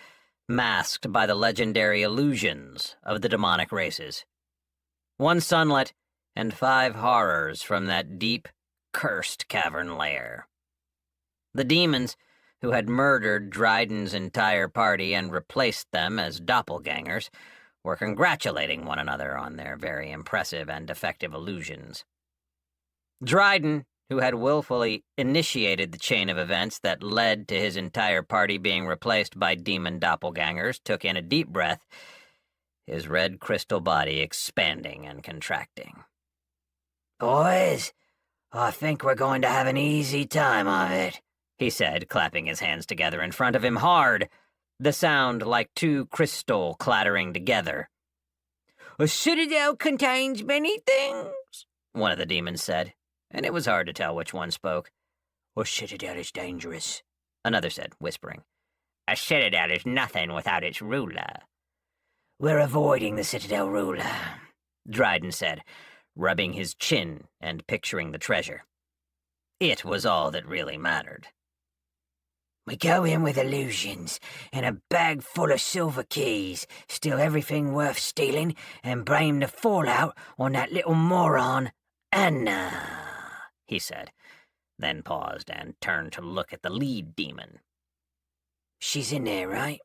masked by the legendary illusions of the demonic races. One sunlet and 5 horrors from that deep, cursed cavern lair. The demons, who had murdered Dryden's entire party and replaced them as doppelgangers, were congratulating one another on their very impressive and effective illusions. Dryden, who had willfully initiated the chain of events that led to his entire party being replaced by demon doppelgangers, took in a deep breath, his red crystal body expanding and contracting. "Boys, I think we're going to have an easy time of it," he said, clapping his hands together in front of him hard, the sound like 2 crystal clattering together. "A citadel contains many things," one of the demons said, and it was hard to tell which one spoke. "A citadel is dangerous," another said, whispering. "A citadel is nothing without its ruler." "We're avoiding the citadel ruler," Dryden said, rubbing his chin and picturing the treasure. It was all that really mattered. "We go in with illusions and a bag full of silver keys, steal everything worth stealing, and blame the fallout on that little moron, Anna," he said, then paused and turned to look at the lead demon. "She's in there, right?"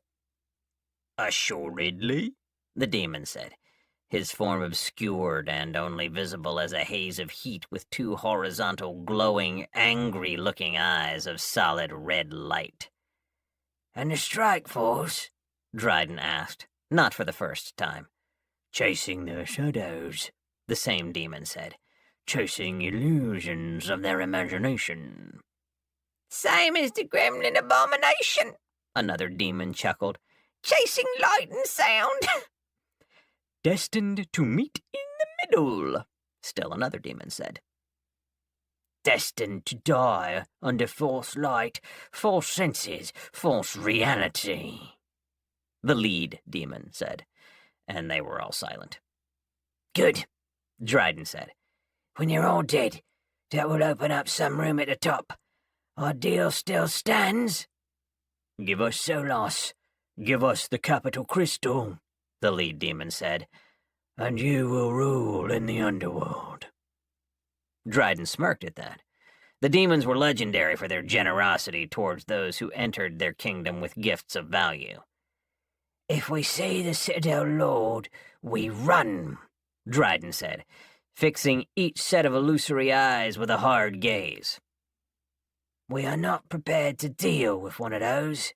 "Assuredly," the demon said, his form obscured and only visible as a haze of heat with two horizontal, glowing, angry-looking eyes of solid red light. "And the strike force?" Dryden asked, not for the first time. "Chasing their shadows," the same demon said. "Chasing illusions of their imagination." "Same as the gremlin abomination," another demon chuckled. "Chasing light and sound." "Destined to meet in the middle," still another demon said. "Destined to die under false light, false senses, false reality," the lead demon said, and they were all silent. "Good," Dryden said. "When you're all dead, that will open up some room at the top. Our deal still stands?" "Give us Solas, give us the capital crystal," the lead demon said, "and you will rule in the underworld." Dryden smirked at that. The demons were legendary for their generosity towards those who entered their kingdom with gifts of value. "If we see the Citadel Lord, we run," Dryden said, fixing each set of illusory eyes with a hard gaze. "We are not prepared to deal with one of those."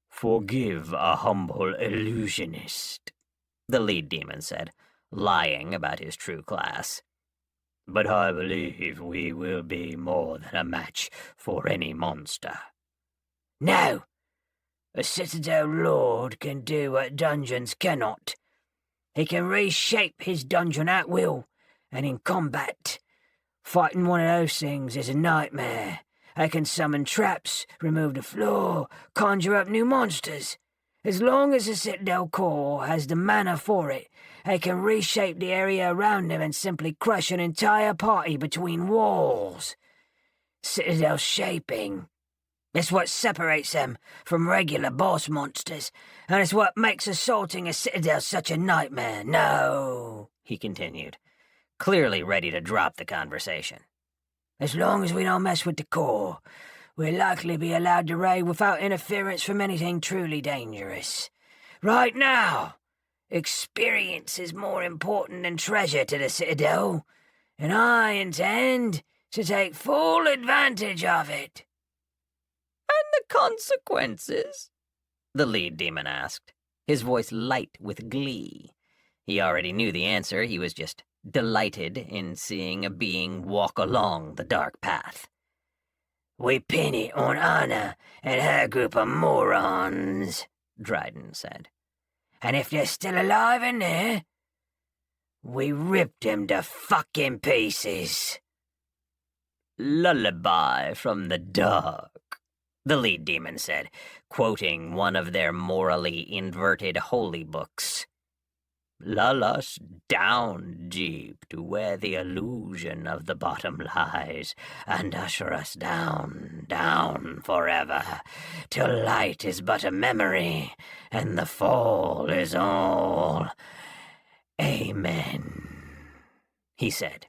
"Forgive a humble illusionist," the lead demon said, lying about his true class. "But I believe we will be more than a match for any monster." "No! A Citadel Lord can do what dungeons cannot. He can reshape his dungeon at will, and in combat. Fighting one of those things is a nightmare. I can summon traps, remove the floor, conjure up new monsters. As long as the Citadel core has the mana for it, I can reshape the area around them and simply crush an entire party between walls. Citadel shaping. It's what separates them from regular boss monsters, and it's what makes assaulting a Citadel such a nightmare. No," he continued, clearly ready to drop the conversation. "As long as we don't mess with the core, we'll likely be allowed to raid without interference from anything truly dangerous. Right now, experience is more important than treasure to the Citadel, and I intend to take full advantage of it." "And the consequences?" the lead demon asked, his voice light with glee. He already knew the answer, he was just delighted in seeing a being walk along the dark path. "We pin it on Anna and her group of morons," Dryden said. "And if they're still alive in there, we rip them to fucking pieces." "Lullaby from the dark," the lead demon said, quoting one of their morally inverted holy books. "Lull us down deep to where the illusion of the bottom lies, and usher us down, down forever, till light is but a memory, and the fall is all. Amen," he said.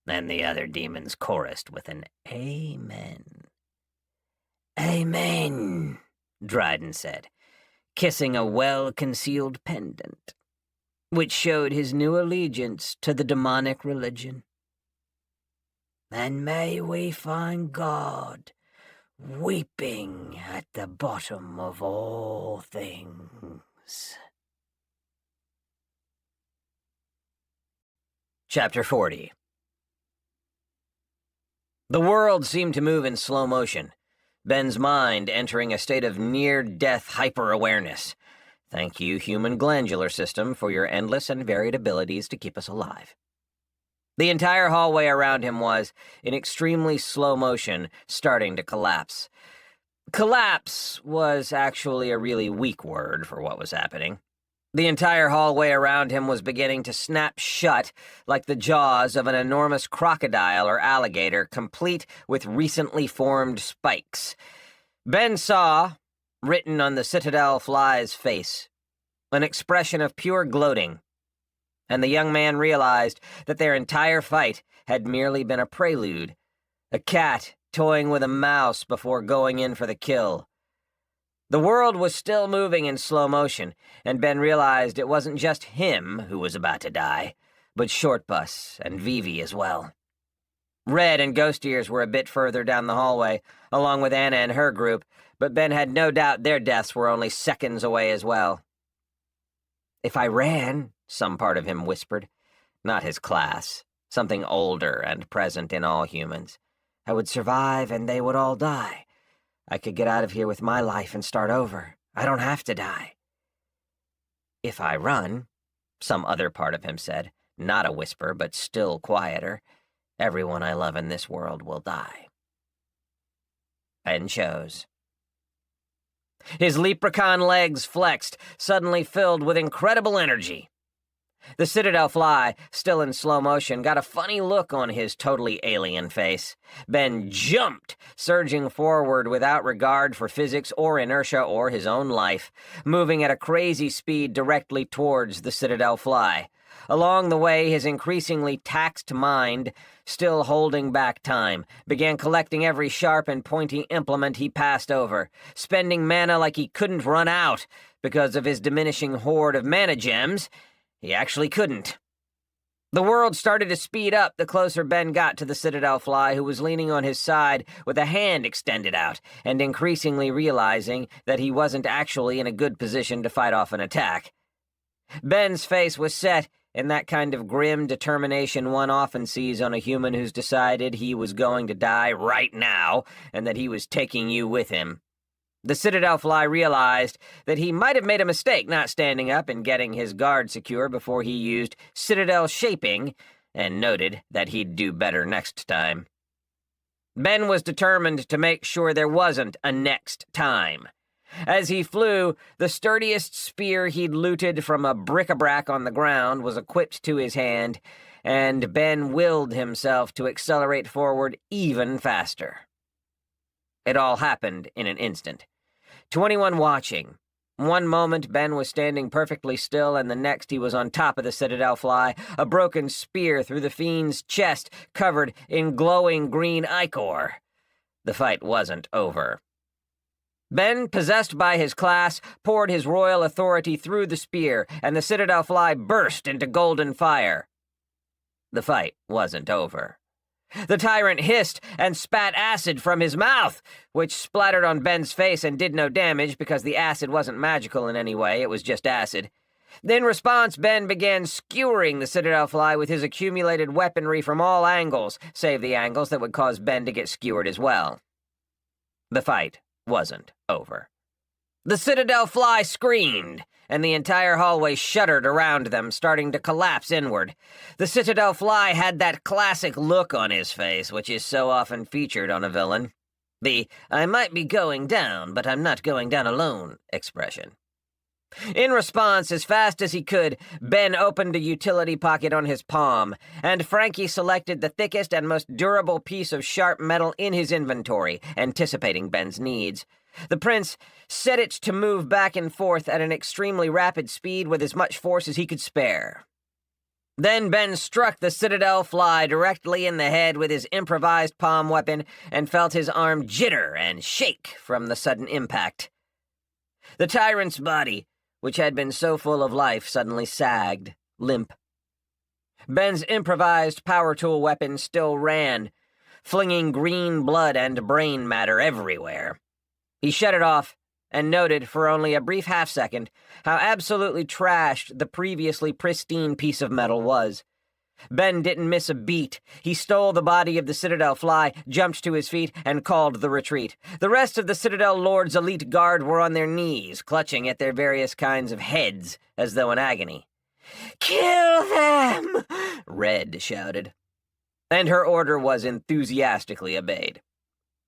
And the other demons chorused with an amen. "Amen," Dryden said, kissing a well-concealed pendant, which showed his new allegiance to the demonic religion. "And may we find God weeping at the bottom of all things." Chapter 40. The world seemed to move in slow motion, Ben's mind entering a state of near-death hyper-awareness. Thank you, human glandular system, for your endless and varied abilities to keep us alive. The entire hallway around him was, in extremely slow motion, starting to collapse. Collapse was actually a really weak word for what was happening. The entire hallway around him was beginning to snap shut like the jaws of an enormous crocodile or alligator, complete with recently formed spikes. Ben saw, written on the Citadel fly's face, an expression of pure gloating, and the young man realized that their entire fight had merely been a prelude, a cat toying with a mouse before going in for the kill. The world was still moving in slow motion, and Ben realized it wasn't just him who was about to die, but Shortbus and Vivi as well. Red and Ghost Ears were a bit further down the hallway, along with Anna and her group, but Ben had no doubt their deaths were only seconds away as well. "If I ran," some part of him whispered, not his class, something older and present in all humans, "I would survive and they would all die. I could get out of here with my life and start over. I don't have to die." "If I run," some other part of him said, not a whisper, but still quieter, "everyone I love in this world will die." Ben chose. His leprechaun legs flexed, suddenly filled with incredible energy. The Citadel fly, still in slow motion, got a funny look on his totally alien face. Ben jumped, surging forward without regard for physics or inertia or his own life, moving at a crazy speed directly towards the Citadel fly. Along the way, his increasingly taxed mind, still holding back time, began collecting every sharp and pointy implement he passed over, spending mana like he couldn't run out because of his diminishing hoard of mana gems. He actually couldn't. The world started to speed up the closer Ben got to the Citadel fly, who was leaning on his side with a hand extended out, and increasingly realizing that he wasn't actually in a good position to fight off an attack. Ben's face was set in that kind of grim determination one often sees on a human who's decided he was going to die right now, and that he was taking you with him. The Citadel fly realized that he might have made a mistake not standing up and getting his guard secure before he used Citadel shaping, and noted that he'd do better next time. Ben was determined to make sure there wasn't a next time. As he flew, the sturdiest spear he'd looted from a bric-a-brac on the ground was equipped to his hand, and Ben willed himself to accelerate forward even faster. It all happened in an instant. To anyone watching, one moment Ben was standing perfectly still, and the next he was on top of the Citadel fly, a broken spear through the fiend's chest covered in glowing green ichor. The fight wasn't over. Ben, possessed by his class, poured his royal authority through the spear, and the Citadel fly burst into golden fire. The fight wasn't over. The tyrant hissed and spat acid from his mouth, which splattered on Ben's face and did no damage because the acid wasn't magical in any way, it was just acid. In response, Ben began skewering the Citadel fly with his accumulated weaponry from all angles, save the angles that would cause Ben to get skewered as well. The fight wasn't over. The Citadel fly screamed, and the entire hallway shuddered around them, starting to collapse inward. The Citadel fly had that classic look on his face, which is so often featured on a villain. The "I might be going down, but I'm not going down alone" expression. In response, as fast as he could, Ben opened a utility pocket on his palm, and Frankie selected the thickest and most durable piece of sharp metal in his inventory, anticipating Ben's needs. The prince set it to move back and forth at an extremely rapid speed with as much force as he could spare. Then Ben struck the Citadel fly directly in the head with his improvised palm weapon and felt his arm jitter and shake from the sudden impact. The tyrant's body, which had been so full of life, suddenly sagged, limp. Ben's improvised power tool weapon still ran, flinging green blood and brain matter everywhere. He shut it off and noted, for only a brief half-second, how absolutely trashed the previously pristine piece of metal was. Ben didn't miss a beat. He stole the body of the Citadel fly, jumped to his feet, and called the retreat. The rest of the Citadel Lord's elite guard were on their knees, clutching at their various kinds of heads, as though in agony. "Kill them!" Red shouted. And her order was enthusiastically obeyed.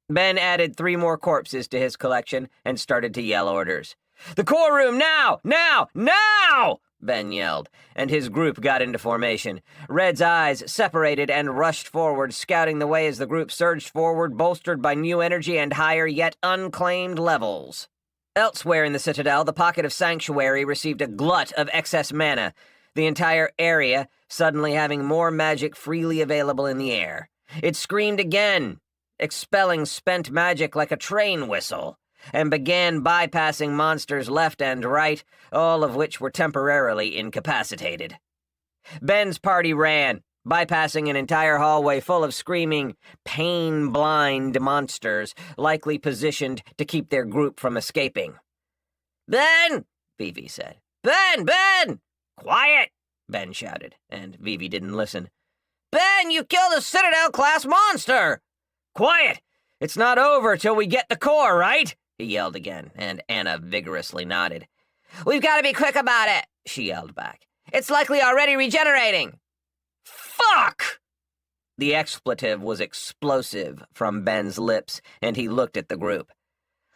Ben added 3 more corpses to his collection and started to yell orders. "The core room, now! Now! Now!" Ben yelled, and his group got into formation. Red's eyes separated and rushed forward, scouting the way as the group surged forward, bolstered by new energy and higher yet unclaimed levels. Elsewhere in the Citadel, the Pocket of Sanctuary received a glut of excess mana, the entire area suddenly having more magic freely available in the air. It screamed again, expelling spent magic like a train whistle, and began bypassing monsters left and right, all of which were temporarily incapacitated. Ben's party ran, bypassing an entire hallway full of screaming, pain-blind monsters, likely positioned to keep their group from escaping. "Ben!" Vivi said. "Ben! Ben!" "Quiet!" Ben shouted, and Vivi didn't listen. "Ben, you killed a Citadel-class monster!" "Quiet! It's not over till we get the core, right?" he yelled again, and Anna vigorously nodded. "We've got to be quick about it," she yelled back. "It's likely already regenerating." "Fuck!" The expletive was explosive from Ben's lips, and he looked at the group.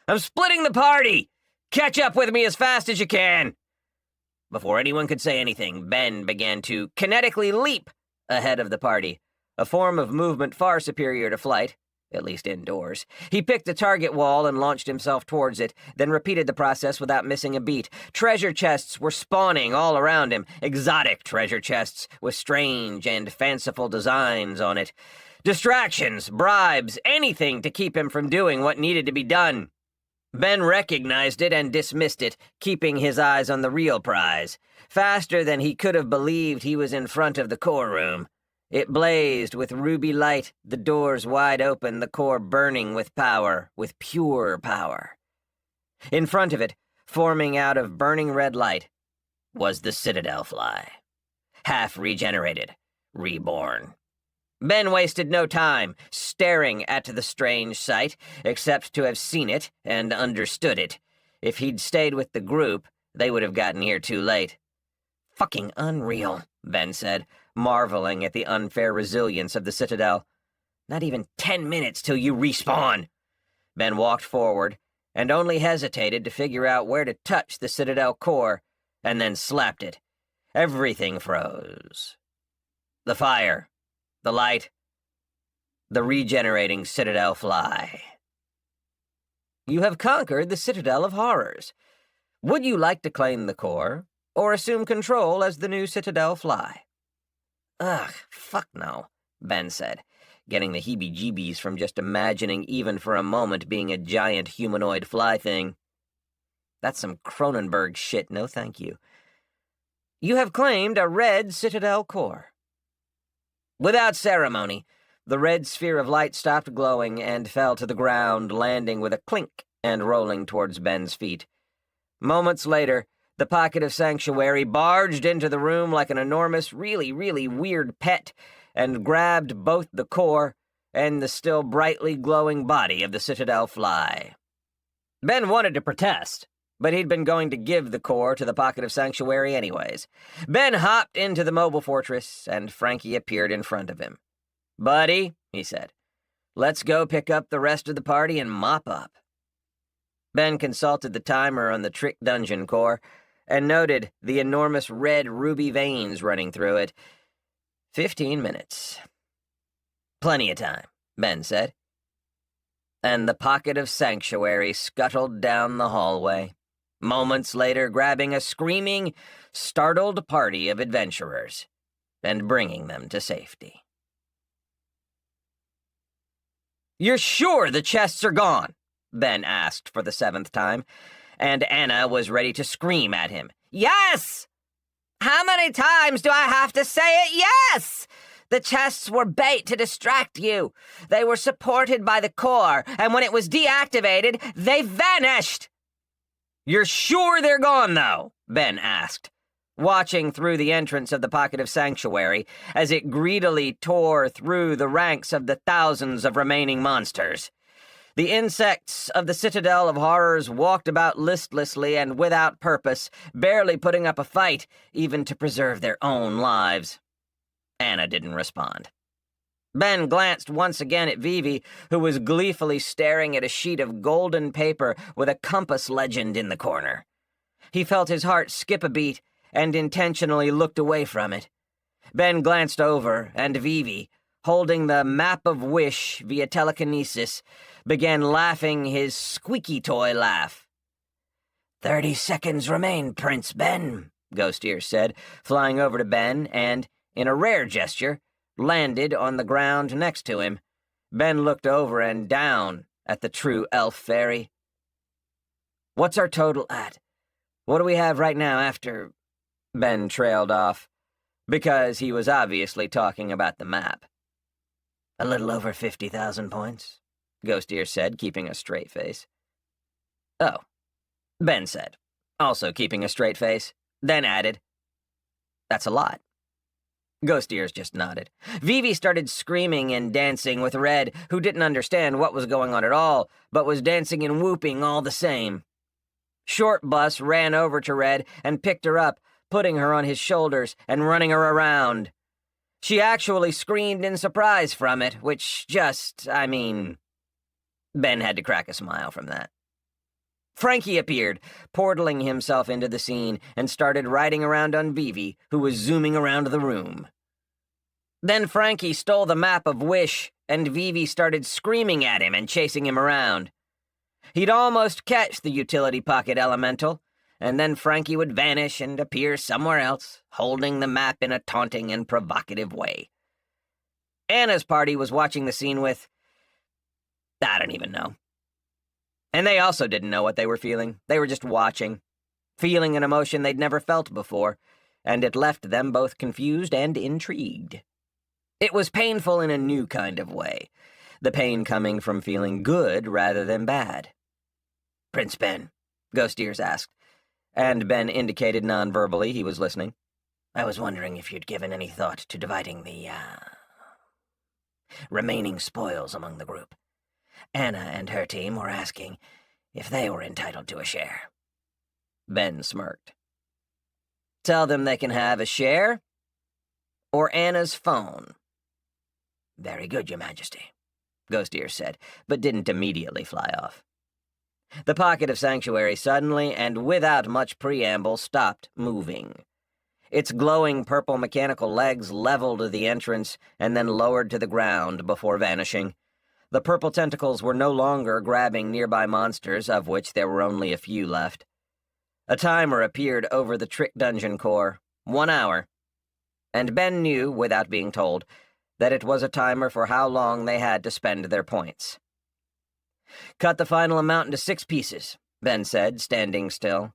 "I'm splitting the party! Catch up with me as fast as you can!" Before anyone could say anything, Ben began to kinetically leap ahead of the party, a form of movement far superior to flight, at least indoors. He picked a target wall and launched himself towards it, then repeated the process without missing a beat. Treasure chests were spawning all around him, exotic treasure chests with strange and fanciful designs on it. Distractions, bribes, anything to keep him from doing what needed to be done. Ben recognized it and dismissed it, keeping his eyes on the real prize. Faster than he could have believed, he was in front of the core room. It blazed with ruby light, the doors wide open, the core burning with power, with pure power. In front of it, forming out of burning red light, was the Citadel fly. Half regenerated, reborn. Ben wasted no time staring at the strange sight, except to have seen it and understood it. If he'd stayed with the group, they would have gotten here too late. "Fucking unreal," Ben said, marveling at the unfair resilience of the Citadel. "Not even 10 minutes till you respawn." Ben walked forward and only hesitated to figure out where to touch the Citadel core, and then slapped it. Everything froze. The fire, the light, the regenerating Citadel fly. You have conquered the Citadel of Horrors. Would you like to claim the core, or assume control as the new Citadel fly? "Ugh, fuck no," Ben said, getting the heebie-jeebies from just imagining even for a moment being a giant humanoid fly thing. That's some Cronenberg shit, no thank you. "You have claimed a red Citadel core." Without ceremony, the red sphere of light stopped glowing and fell to the ground, landing with a clink and rolling towards Ben's feet. Moments later, the Pocket of Sanctuary barged into the room like an enormous, really, really weird pet and grabbed both the core and the still brightly glowing body of the Citadel fly. Ben wanted to protest, but he'd been going to give the core to the Pocket of Sanctuary anyways. Ben hopped into the mobile fortress, and Frankie appeared in front of him. "Buddy," he said, "let's go pick up the rest of the party and mop up." Ben consulted the timer on the Trick Dungeon core and noted the enormous red ruby veins running through it. 15 minutes. "Plenty of time," Ben said. And the Pocket of Sanctuary scuttled down the hallway, moments later grabbing a screaming, startled party of adventurers and bringing them to safety. "You're sure the chests are gone?" Ben asked for the 7th time, and Anna was ready to scream at him. "Yes! How many times do I have to say it? Yes! The chests were bait to distract you. They were supported by the core, and when it was deactivated, they vanished." "You're sure they're gone, though?" Ben asked, watching through the entrance of the Pocket of Sanctuary as it greedily tore through the ranks of the thousands of remaining monsters. The insects of the Citadel of Horrors walked about listlessly and without purpose, barely putting up a fight, even to preserve their own lives. Anna didn't respond. Ben glanced once again at Vivi, who was gleefully staring at a sheet of golden paper with a compass legend in the corner. He felt his heart skip a beat and intentionally looked away from it. Ben glanced over, and Vivi, holding the map of wish via telekinesis, began laughing his squeaky toy laugh. 30 seconds remain, Prince Ben, Ghost Ear said, flying over to Ben and, in a rare gesture, landed on the ground next to him. Ben looked over and down at the true elf fairy. What's our total at? What do we have right now after... Ben trailed off, because he was obviously talking about the map. A little over 50,000 points, Ghost Ear said, keeping a straight face. Oh, Ben said, also keeping a straight face, then added, That's a lot. Ghost Ears just nodded. Vivi started screaming and dancing with Red, who didn't understand what was going on at all, but was dancing and whooping all the same. Short Bus ran over to Red and picked her up, putting her on his shoulders and running her around. She actually screamed in surprise from it, which Ben had to crack a smile from that. Frankie appeared, portaling himself into the scene, and started riding around on Vivi, who was zooming around the room. Then Frankie stole the map of Wish, and Vivi started screaming at him and chasing him around. He'd almost catch the utility pocket elemental, and then Frankie would vanish and appear somewhere else, holding the map in a taunting and provocative way. Anna's party was watching the scene with... I don't even know. And they also didn't know what they were feeling. They were just watching, feeling an emotion they'd never felt before, and it left them both confused and intrigued. It was painful in a new kind of way, the pain coming from feeling good rather than bad. Prince Ben, Ghost Ears asked, and Ben indicated non-verbally he was listening. I was wondering if you'd given any thought to dividing the, remaining spoils among the group. Anna and her team were asking if they were entitled to a share. Ben smirked. Tell them they can have a share or Anna's phone. Very good, Your Majesty, Ghost Ear said, but didn't immediately fly off. The pocket of sanctuary suddenly, and without much preamble, stopped moving. Its glowing purple mechanical legs leveled the entrance and then lowered to the ground before vanishing. The purple tentacles were no longer grabbing nearby monsters, of which there were only a few left. A timer appeared over the trick dungeon core, 1 hour, and Ben knew, without being told, that it was a timer for how long they had to spend their points. Cut the final amount into 6 pieces, Ben said, standing still.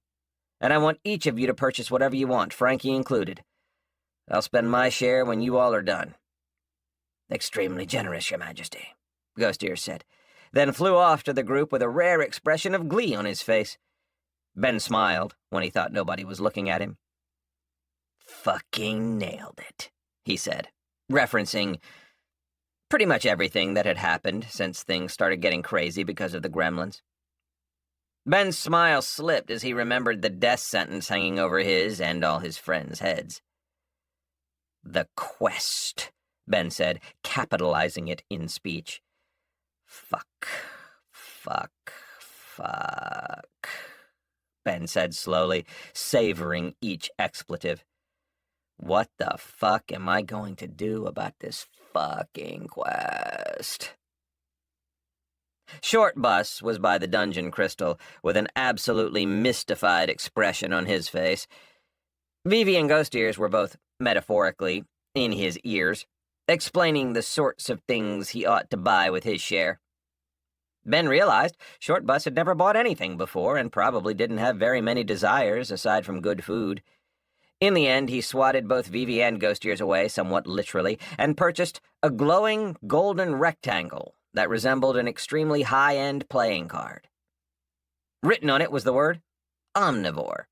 And I want each of you to purchase whatever you want, Frankie included. I'll spend my share when you all are done. Extremely generous, Your Majesty, Ghost Ear said, then flew off to the group with a rare expression of glee on his face. Ben smiled when he thought nobody was looking at him. Fucking nailed it, he said, referencing pretty much everything that had happened since things started getting crazy because of the gremlins. Ben's smile slipped as he remembered the death sentence hanging over his and all his friends' heads. The quest, Ben said, capitalizing it in speech. Fuck, Ben said slowly, savoring each expletive. What the fuck am I going to do about this fucking quest? Short Bus was by the dungeon crystal, with an absolutely mystified expression on his face. Vivi and Ghost Ears were both, metaphorically, in his ears, explaining the sorts of things he ought to buy with his share. Ben realized Short Bus had never bought anything before and probably didn't have very many desires aside from good food. In the end, he swatted both Vivi and Ghost Ears away, somewhat literally, and purchased a glowing golden rectangle that resembled an extremely high-end playing card. Written on it was the word omnivore,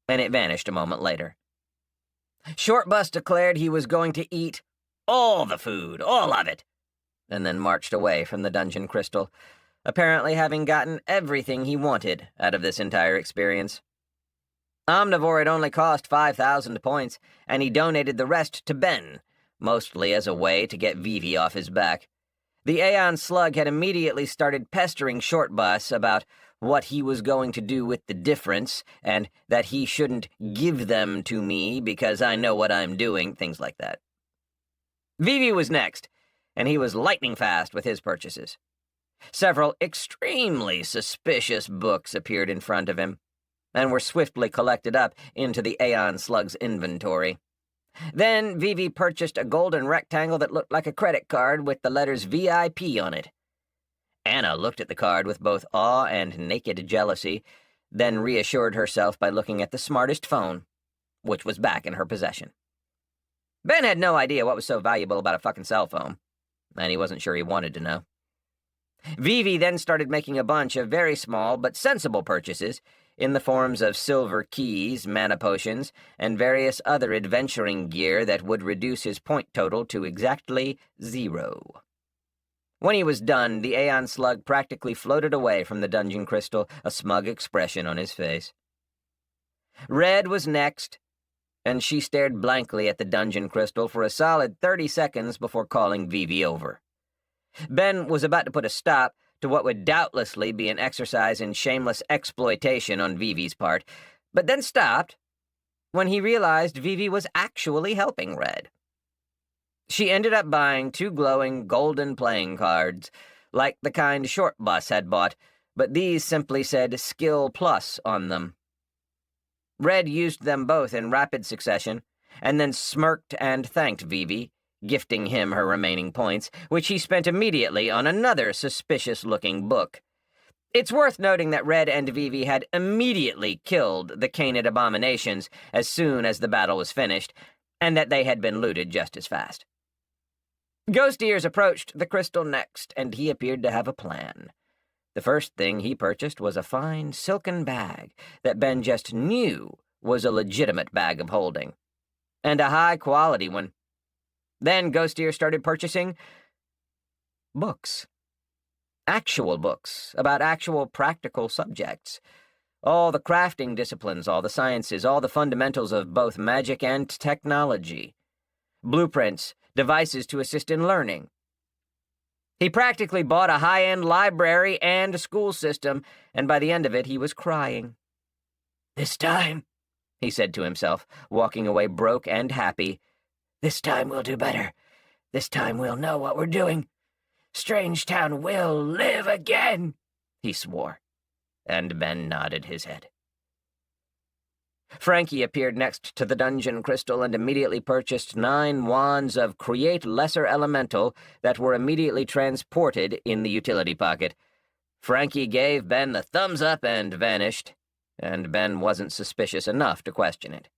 and it vanished a moment later. Short Bus declared he was going to eat all the food, all of it, and then marched away from the dungeon crystal, apparently having gotten everything he wanted out of this entire experience. Omnivore had only cost 5,000 points, and he donated the rest to Ben, mostly as a way to get Vivi off his back. The Aeon Slug had immediately started pestering Shortbus about what he was going to do with the difference, and that he shouldn't give them to me because I know what I'm doing, things like that. Vivi was next, and he was lightning fast with his purchases. Several extremely suspicious books appeared in front of him, and were swiftly collected up into the Aeon Slug's inventory. Then Vivi purchased a golden rectangle that looked like a credit card with the letters VIP on it. Anna looked at the card with both awe and naked jealousy, then reassured herself by looking at the smartest phone, which was back in her possession. Ben had no idea what was so valuable about a fucking cell phone, and he wasn't sure he wanted to know. Vivi then started making a bunch of very small but sensible purchases in the forms of silver keys, mana potions, and various other adventuring gear that would reduce his point total to exactly 0. When he was done, the Aeon Slug practically floated away from the dungeon crystal, a smug expression on his face. Red was next, and she stared blankly at the dungeon crystal for a solid 30 seconds before calling Vivi over. Ben was about to put a stop to what would doubtlessly be an exercise in shameless exploitation on Vivi's part, but then stopped when he realized Vivi was actually helping Red. She ended up buying 2 glowing golden playing cards, like the kind Shortbus had bought, but these simply said Skill Plus on them. Red used them both in rapid succession, and then smirked and thanked Vivi, gifting him her remaining points, which he spent immediately on another suspicious-looking book. It's worth noting that Red and Vivi had immediately killed the Canid abominations as soon as the battle was finished, and that they had been looted just as fast. Ghost Ears approached the crystal next, and he appeared to have a plan. The first thing he purchased was a fine silken bag that Ben just knew was a legitimate bag of holding, and a high-quality one. Then Ghost Ears started purchasing books. Actual books about actual practical subjects. All the crafting disciplines, all the sciences, all the fundamentals of both magic and technology. Blueprints, devices to assist in learning. He practically bought a high-end library and a school system, and by the end of it he was crying. "This time," he said to himself, walking away broke and happy, "this time we'll do better. This time we'll know what we're doing. Strangetown will live again," he swore, and Ben nodded his head. Frankie appeared next to the dungeon crystal and immediately purchased 9 wands of Create Lesser Elemental that were immediately transported in the utility pocket. Frankie gave Ben the thumbs up and vanished, and Ben wasn't suspicious enough to question it.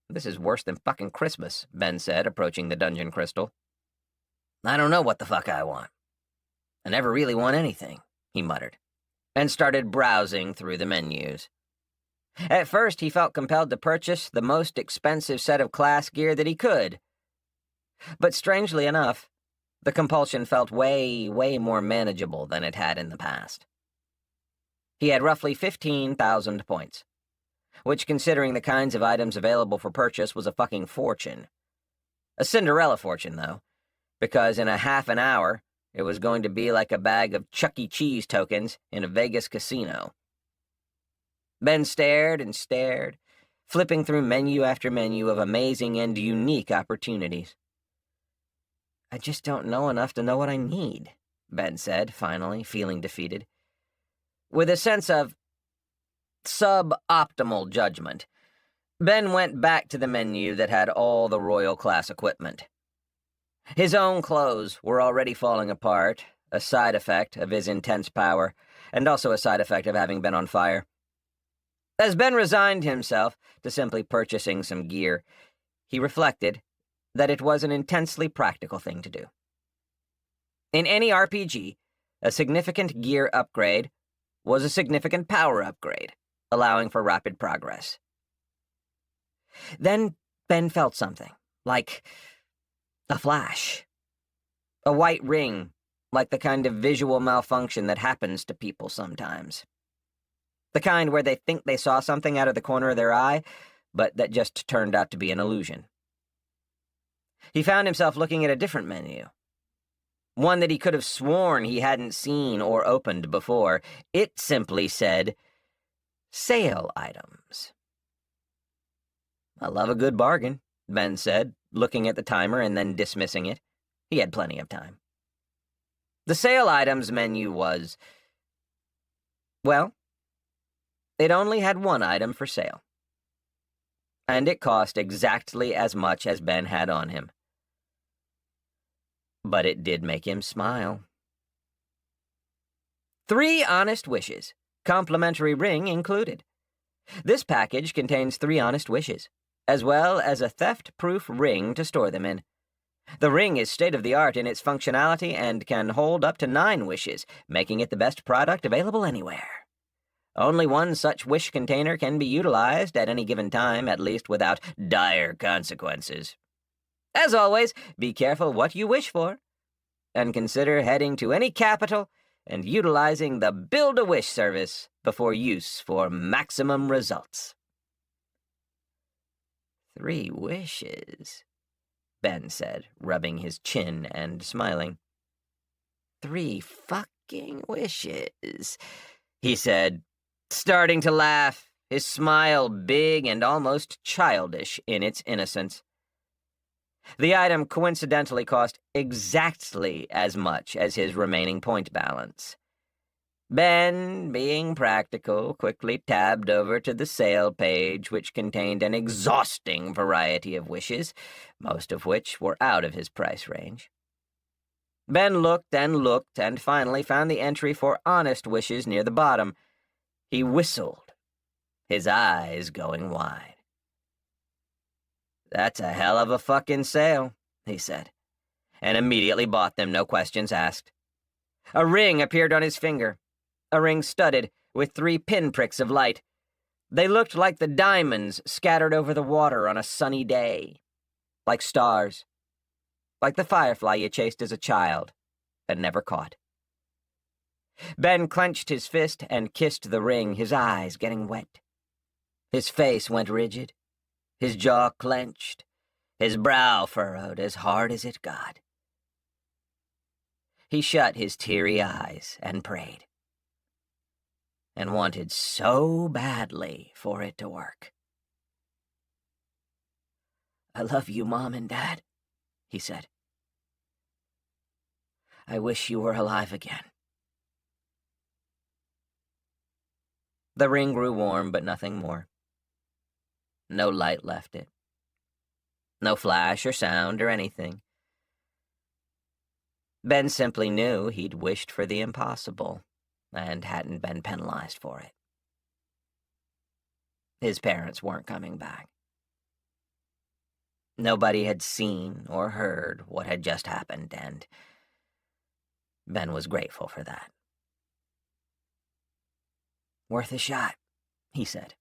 "This is worse than fucking Christmas," Ben said, approaching the dungeon crystal. "I don't know what the fuck I want. I never really want anything," he muttered, and started browsing through the menus. At first, he felt compelled to purchase the most expensive set of class gear that he could. But strangely enough, the compulsion felt way more manageable than it had in the past. He had roughly 15,000 points, which, considering the kinds of items available for purchase, was a fucking fortune. A Cinderella fortune, though, because in a half an hour, it was going to be like a bag of Chuck E. Cheese tokens in a Vegas casino. Ben stared and stared, flipping through menu after menu of amazing and unique opportunities. "I just don't know enough to know what I need," Ben said, finally, feeling defeated. With a sense of suboptimal judgment, Ben went back to the menu that had all the royal class equipment. His own clothes were already falling apart, a side effect of his intense power, and also a side effect of having been on fire. As Ben resigned himself to simply purchasing some gear, he reflected that it was an intensely practical thing to do. In any RPG, a significant gear upgrade was a significant power upgrade, allowing for rapid progress. Then Ben felt something, like a flash. A white ring, like the kind of visual malfunction that happens to people sometimes. The kind where they think they saw something out of the corner of their eye, but that just turned out to be an illusion. He found himself looking at a different menu. One that he could have sworn he hadn't seen or opened before. It simply said, "Sale items." "I love a good bargain," Ben said, looking at the timer and then dismissing it. He had plenty of time. The sale items menu was, well, it only had one item for sale. And it cost exactly as much as Ben had on him. But it did make him smile. 3 honest wishes, complimentary ring included. This package contains 3 honest wishes, as well as a theft-proof ring to store them in. The ring is state-of-the-art in its functionality and can hold up to 9 wishes, making it the best product available anywhere. Only one such wish container can be utilized at any given time, at least without dire consequences. As always, be careful what you wish for, and consider heading to any capital and utilizing the Build-A-Wish service before use for maximum results. 3 wishes, Ben said, rubbing his chin and smiling. 3 fucking wishes, he said, starting to laugh, his smile big and almost childish in its innocence. The item coincidentally cost exactly as much as his remaining point balance. Ben, being practical, quickly tabbed over to the sale page, which contained an exhausting variety of wishes, most of which were out of his price range. Ben looked and finally found the entry for honest wishes near the bottom. He whistled, his eyes going wide. "That's a hell of a fucking sale," he said, and immediately bought them, no questions asked. A ring appeared on his finger, a ring studded with 3 pinpricks of light. They looked like the diamonds scattered over the water on a sunny day, like stars, like the firefly you chased as a child and never caught. Ben clenched his fist and kissed the ring, his eyes getting wet. His face went rigid, his jaw clenched, his brow furrowed as hard as it got. He shut his teary eyes and prayed, and wanted so badly for it to work. "I love you, Mom and Dad," he said. "I wish you were alive again." The ring grew warm, but nothing more. No light left it. No flash or sound or anything. Ben simply knew he'd wished for the impossible and hadn't been penalized for it. His parents weren't coming back. Nobody had seen or heard what had just happened, and Ben was grateful for that. "Worth a shot," he said,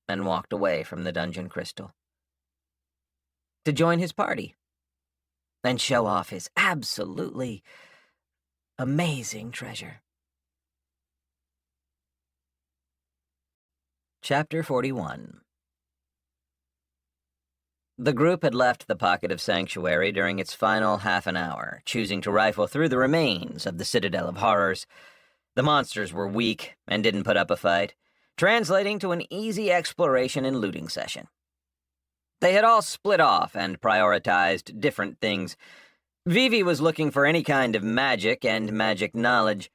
and walked away from the dungeon crystal to join his party and show off his absolutely amazing treasure. Chapter 41. The group had left the pocket of sanctuary during its final half an hour, choosing to rifle through the remains of the Citadel of Horrors. The monsters were weak and didn't put up a fight, translating to an easy exploration and looting session. They had all split off and prioritized different things. Vivi was looking for any kind of magic and magic knowledge.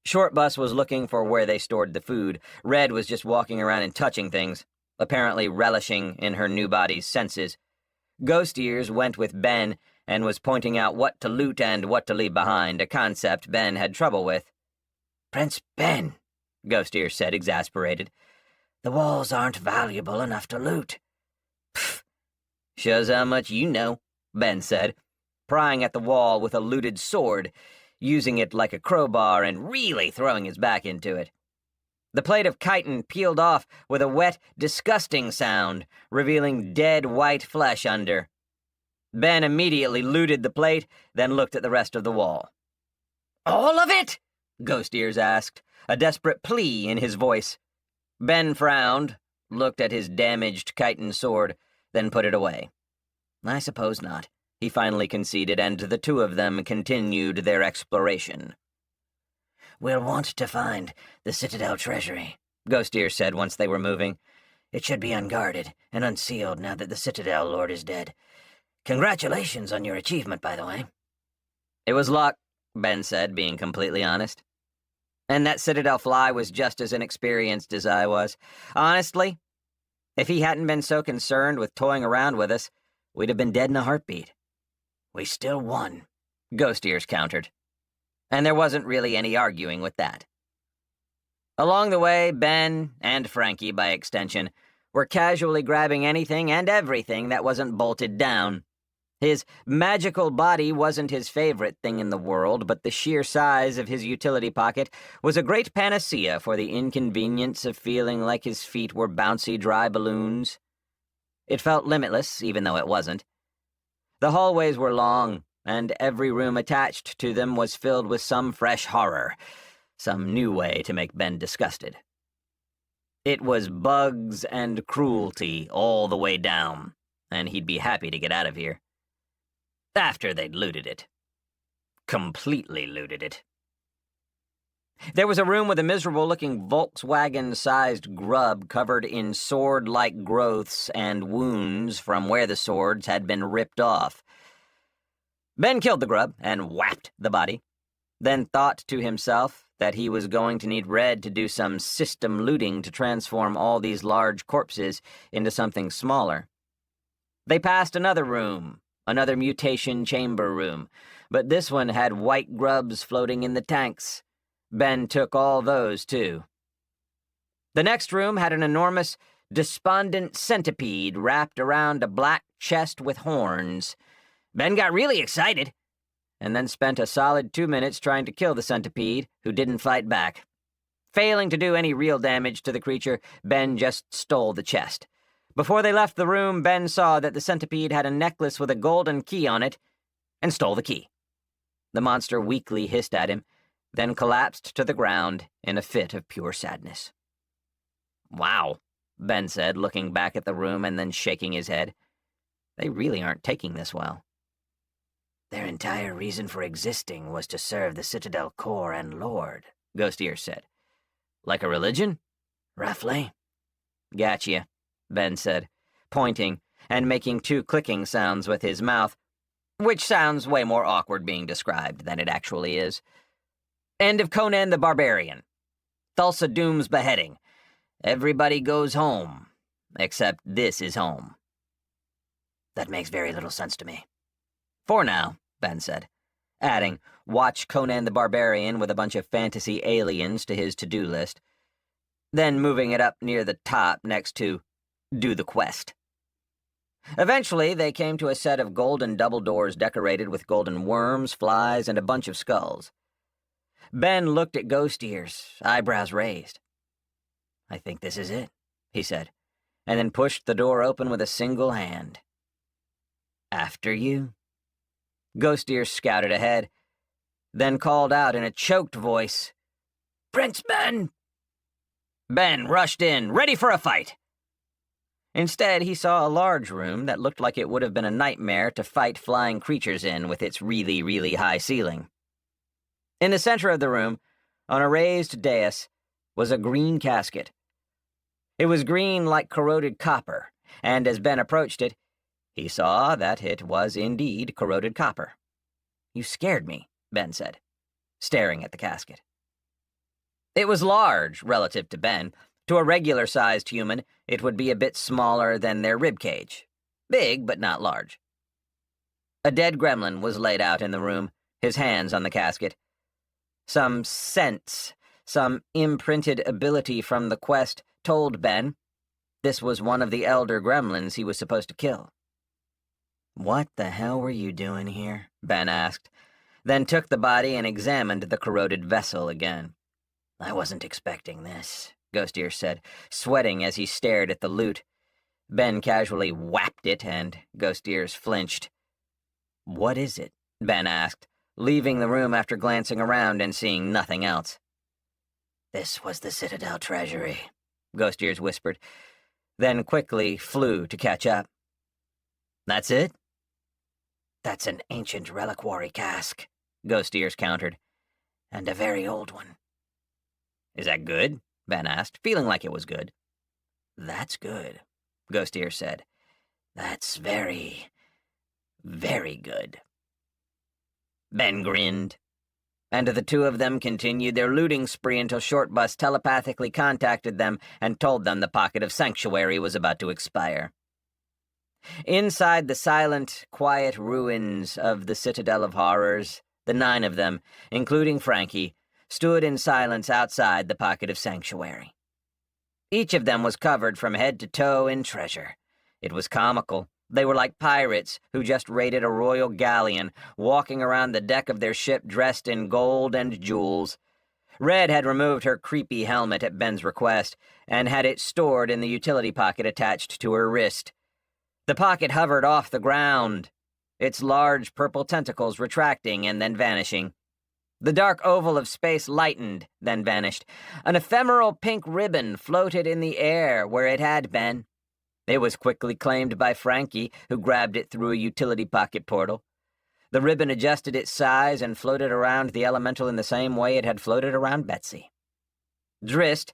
Shortbus was looking for where they stored the food. Red was just walking around and touching things, apparently relishing in her new body's senses. Ghost Ears went with Ben and was pointing out what to loot and what to leave behind, a concept Ben had trouble with. "Prince Ben," Ghost Ears said, exasperated, "the walls aren't valuable enough to loot." "Pfft, shows how much you know," Ben said, prying at the wall with a looted sword, using it like a crowbar and really throwing his back into it. The plate of chitin peeled off with a wet, disgusting sound, revealing dead white flesh under. Ben immediately looted the plate, then looked at the rest of the wall. "All of it?" Ghost Ears asked, a desperate plea in his voice. Ben frowned, looked at his damaged chitin sword, then put it away. I suppose not, he finally conceded, and the two of them continued their exploration. We'll want to find the Citadel treasury, Ghost Ear said once they were moving. It should be unguarded and unsealed now that the Citadel Lord is dead. Congratulations on your achievement, by the way. It was luck, Ben said, being completely honest. And that Citadel fly was just as inexperienced as I was. Honestly, if he hadn't been so concerned with toying around with us, we'd have been dead in a heartbeat. We still won, Ghost Ears countered. And there wasn't really any arguing with that. Along the way, Ben, and Frankie by extension, were casually grabbing anything and everything that wasn't bolted down. His magical body wasn't his favorite thing in the world, but the sheer size of his utility pocket was a great panacea for the inconvenience of feeling like his feet were bouncy dry balloons. It felt limitless, even though it wasn't. The hallways were long, and every room attached to them was filled with some fresh horror, some new way to make Ben disgusted. It was bugs and cruelty all the way down, and he'd be happy to get out of here. After they'd looted it. Completely looted it. There was a room with a miserable-looking Volkswagen-sized grub covered in sword-like growths and wounds from where the swords had been ripped off. Ben killed the grub and whapped the body, then thought to himself that he was going to need Red to do some system looting to transform all these large corpses into something smaller. They passed another room, another mutation chamber room, but this one had white grubs floating in the tanks. Ben took all those, too. The next room had an enormous, despondent centipede wrapped around a black chest with horns. Ben got really excited, and then spent a solid 2 minutes trying to kill the centipede, who didn't fight back. Failing to do any real damage to the creature, Ben just stole the chest. Before they left the room, Ben saw that the centipede had a necklace with a golden key on it, and stole the key. The monster weakly hissed at him, then collapsed to the ground in a fit of pure sadness. Wow, Ben said, looking back at the room and then shaking his head. They really aren't taking this well. Their entire reason for existing was to serve the Citadel core and Lord, Ghost Ear said. Like a religion? Roughly. Gotcha, Ben said, pointing and making 2 clicking sounds with his mouth, which sounds way more awkward being described than it actually is. End of Conan the Barbarian. Thulsa Doom's beheading. Everybody goes home, except this is home. That makes very little sense to me. For now, Ben said, adding, watch Conan the Barbarian with a bunch of fantasy aliens to his to-do list, then moving it up near the top next to do the quest. Eventually, they came to a set of golden double doors decorated with golden worms, flies, and a bunch of skulls. Ben looked at Ghost Ears, eyebrows raised. I think this is it, he said, and then pushed the door open with a single hand. After you? Ghost Ears scouted ahead, then called out in a choked voice, Prince Ben! Ben rushed in, ready for a fight. Instead, he saw a large room that looked like it would have been a nightmare to fight flying creatures in with its really, really high ceiling. In the center of the room, on a raised dais, was a green casket. It was green like corroded copper, and as Ben approached it, he saw that it was indeed corroded copper. You scared me, Ben said, staring at the casket. It was large relative to Ben. To a regular-sized human, it would be a bit smaller than their ribcage. Big, but not large. A dead gremlin was laid out in the room, his hands on the casket. Some sense, some imprinted ability from the quest told Ben this was one of the elder gremlins he was supposed to kill. What the hell were you doing here? Ben asked, then took the body and examined the corroded vessel again. I wasn't expecting this, Ghost Ear said, sweating as he stared at the loot. Ben casually whapped it, and Ghost Ears flinched. What is it? Ben asked, leaving the room after glancing around and seeing nothing else. This was the Citadel treasury, Ghost Ears whispered, then quickly flew to catch up. That's it? That's an ancient reliquary cask, Ghost Ears countered, and a very old one. Is that good? Ben asked, feeling like it was good. That's good, Ghost Ears said. That's very, very good. Ben grinned, and the two of them continued their looting spree until Shortbus telepathically contacted them and told them the pocket of sanctuary was about to expire. Inside the silent, quiet ruins of the Citadel of Horrors, the 9 of them, including Frankie, stood in silence outside the pocket of sanctuary. Each of them was covered from head to toe in treasure. It was comical. They were like pirates who just raided a royal galleon, walking around the deck of their ship dressed in gold and jewels. Red had removed her creepy helmet at Ben's request and had it stored in the utility pocket attached to her wrist. The pocket hovered off the ground, its large purple tentacles retracting and then vanishing. The dark oval of space lightened, then vanished. An ephemeral pink ribbon floated in the air where it had been. It was quickly claimed by Frankie, who grabbed it through a utility pocket portal. The ribbon adjusted its size and floated around the elemental in the same way it had floated around Betsy. Drist,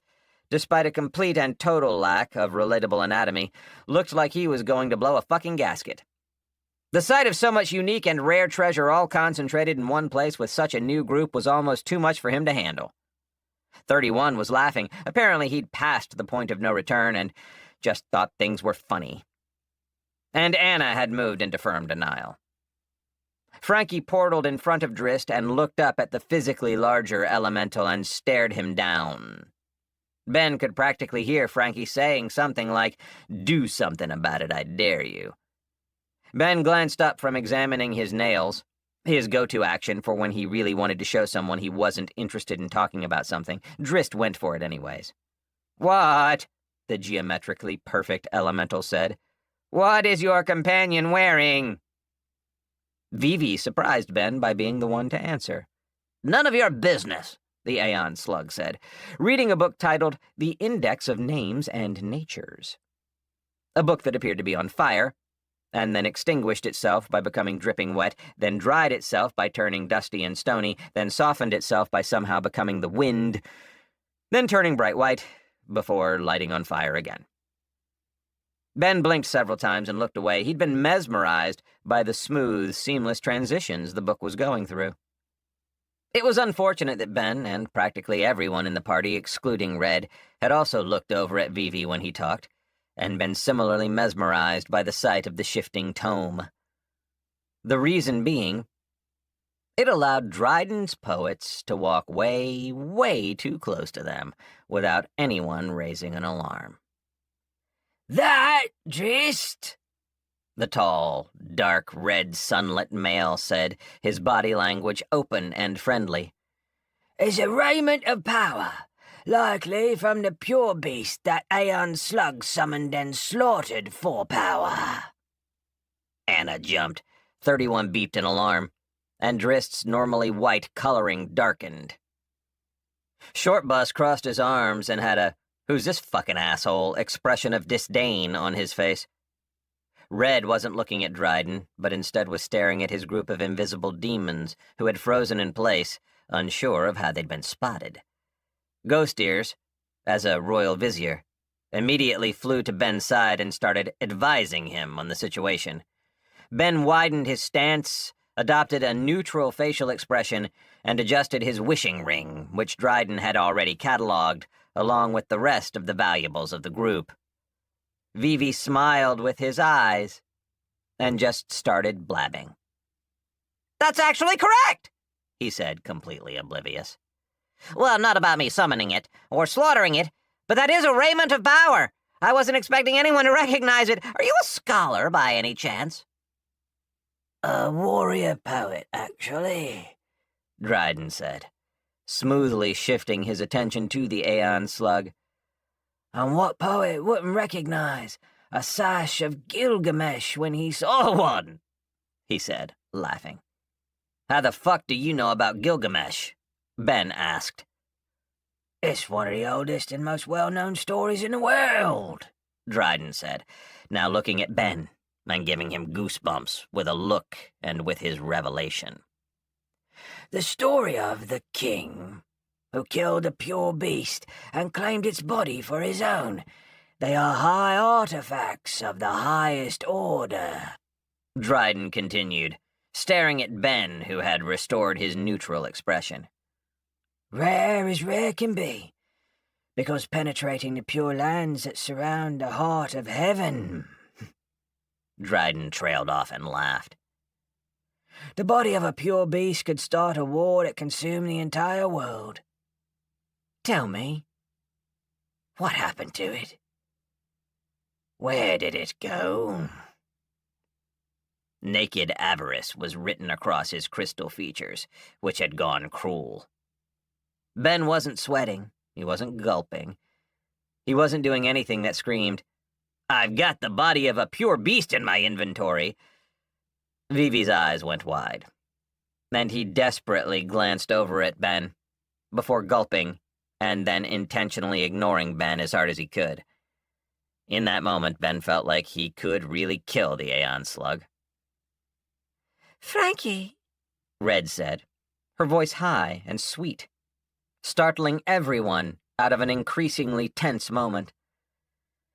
despite a complete and total lack of relatable anatomy, looked like he was going to blow a fucking gasket. The sight of so much unique and rare treasure all concentrated in one place with such a new group was almost too much for him to handle. 31 was laughing. Apparently he'd passed the point of no return and just thought things were funny. And Anna had moved into firm denial. Frankie portaled in front of Drist and looked up at the physically larger elemental and stared him down. Ben could practically hear Frankie saying something like, "Do something about it, I dare you." Ben glanced up from examining his nails, his go-to action for when he really wanted to show someone he wasn't interested in talking about something. Drist went for it anyways. "What?" the geometrically perfect elemental said. "What is your companion wearing?" Vivi surprised Ben by being the one to answer. "None of your business," the Aeon Slug said, reading a book titled The Index of Names and Natures. A book that appeared to be on fire, and then extinguished itself by becoming dripping wet, then dried itself by turning dusty and stony, then softened itself by somehow becoming the wind, then turning bright white, before lighting on fire again. Ben blinked several times and looked away. He'd been mesmerized by the smooth, seamless transitions the book was going through. It was unfortunate that Ben, and practically everyone in the party, excluding Red, had also looked over at Vivi when he talked, and been similarly mesmerized by the sight of the shifting tome. The reason being, it allowed Dryden's poets to walk way, way too close to them without anyone raising an alarm. "That, Drist," the tall, dark red sunlit male said, his body language open and friendly, "is a raiment of power, likely from the pure beast that Aeon Slug summoned and slaughtered for power." Anna jumped. 31 beeped in alarm, and Drist's normally white coloring darkened. Shortbus crossed his arms and had a "who's this fucking asshole" expression of disdain on his face. Red wasn't looking at Dryden, but instead was staring at his group of invisible demons who had frozen in place, unsure of how they'd been spotted. Ghost Ears, as a royal vizier, immediately flew to Ben's side and started advising him on the situation. Ben widened his stance, adopted a neutral facial expression, and adjusted his wishing ring, which Dryden had already catalogued, along with the rest of the valuables of the group. Vivi smiled with his eyes, and just started blabbing. "That's actually correct," he said, completely oblivious. "Well, not about me summoning it, or slaughtering it, but that is a raiment of power. I wasn't expecting anyone to recognize it. Are you a scholar, by any chance?" "A warrior poet, actually," Dryden said, smoothly shifting his attention to the Aeon Slug. "And what poet wouldn't recognize a sash of Gilgamesh when he saw one?" he said, laughing. "How the fuck do you know about Gilgamesh?" Ben asked. "It's one of the oldest and most well-known stories in the world," Dryden said, now looking at Ben, and giving him goosebumps with a look and with his revelation. The story of the king who killed a pure beast and claimed its body for his own. They are high artifacts of the highest order," Dryden continued, staring at Ben, who had restored his neutral expression. "Rare as rare can be, because penetrating the pure lands that surround the heart of heaven." Dryden trailed off and laughed. "The body of a pure beast could start a war that consumed the entire world. Tell me, what happened to it? Where did it go?" Naked avarice was written across his crystal features, which had gone cruel. Ben wasn't sweating. He wasn't gulping. He wasn't doing anything that screamed, "I've got the body of a pure beast in my inventory." Vivi's eyes went wide, and he desperately glanced over at Ben, before gulping, and then intentionally ignoring Ben as hard as he could. In that moment, Ben felt like he could really kill the Aeon Slug. "Frankie," Red said, her voice high and sweet, startling everyone out of an increasingly tense moment.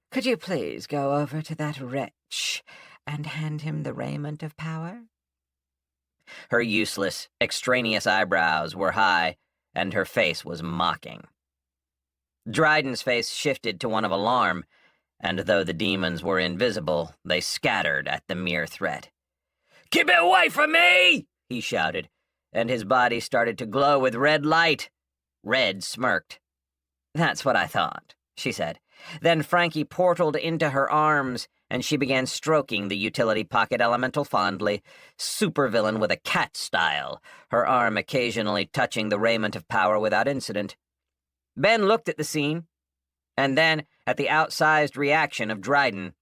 "Could you please go over to that wretch and hand him the raiment of power?" Her useless, extraneous eyebrows were high, and her face was mocking. Dryden's face shifted to one of alarm, and though the demons were invisible, they scattered at the mere threat. "Keep it away from me!" he shouted, and his body started to glow with red light. Red smirked. "That's what I thought," she said. Then Frankie portaled into her arms, and she began stroking the utility pocket elemental fondly, supervillain with a cat style, her arm occasionally touching the raiment of power without incident. Ben looked at the scene, and then at the outsized reaction of Dryden.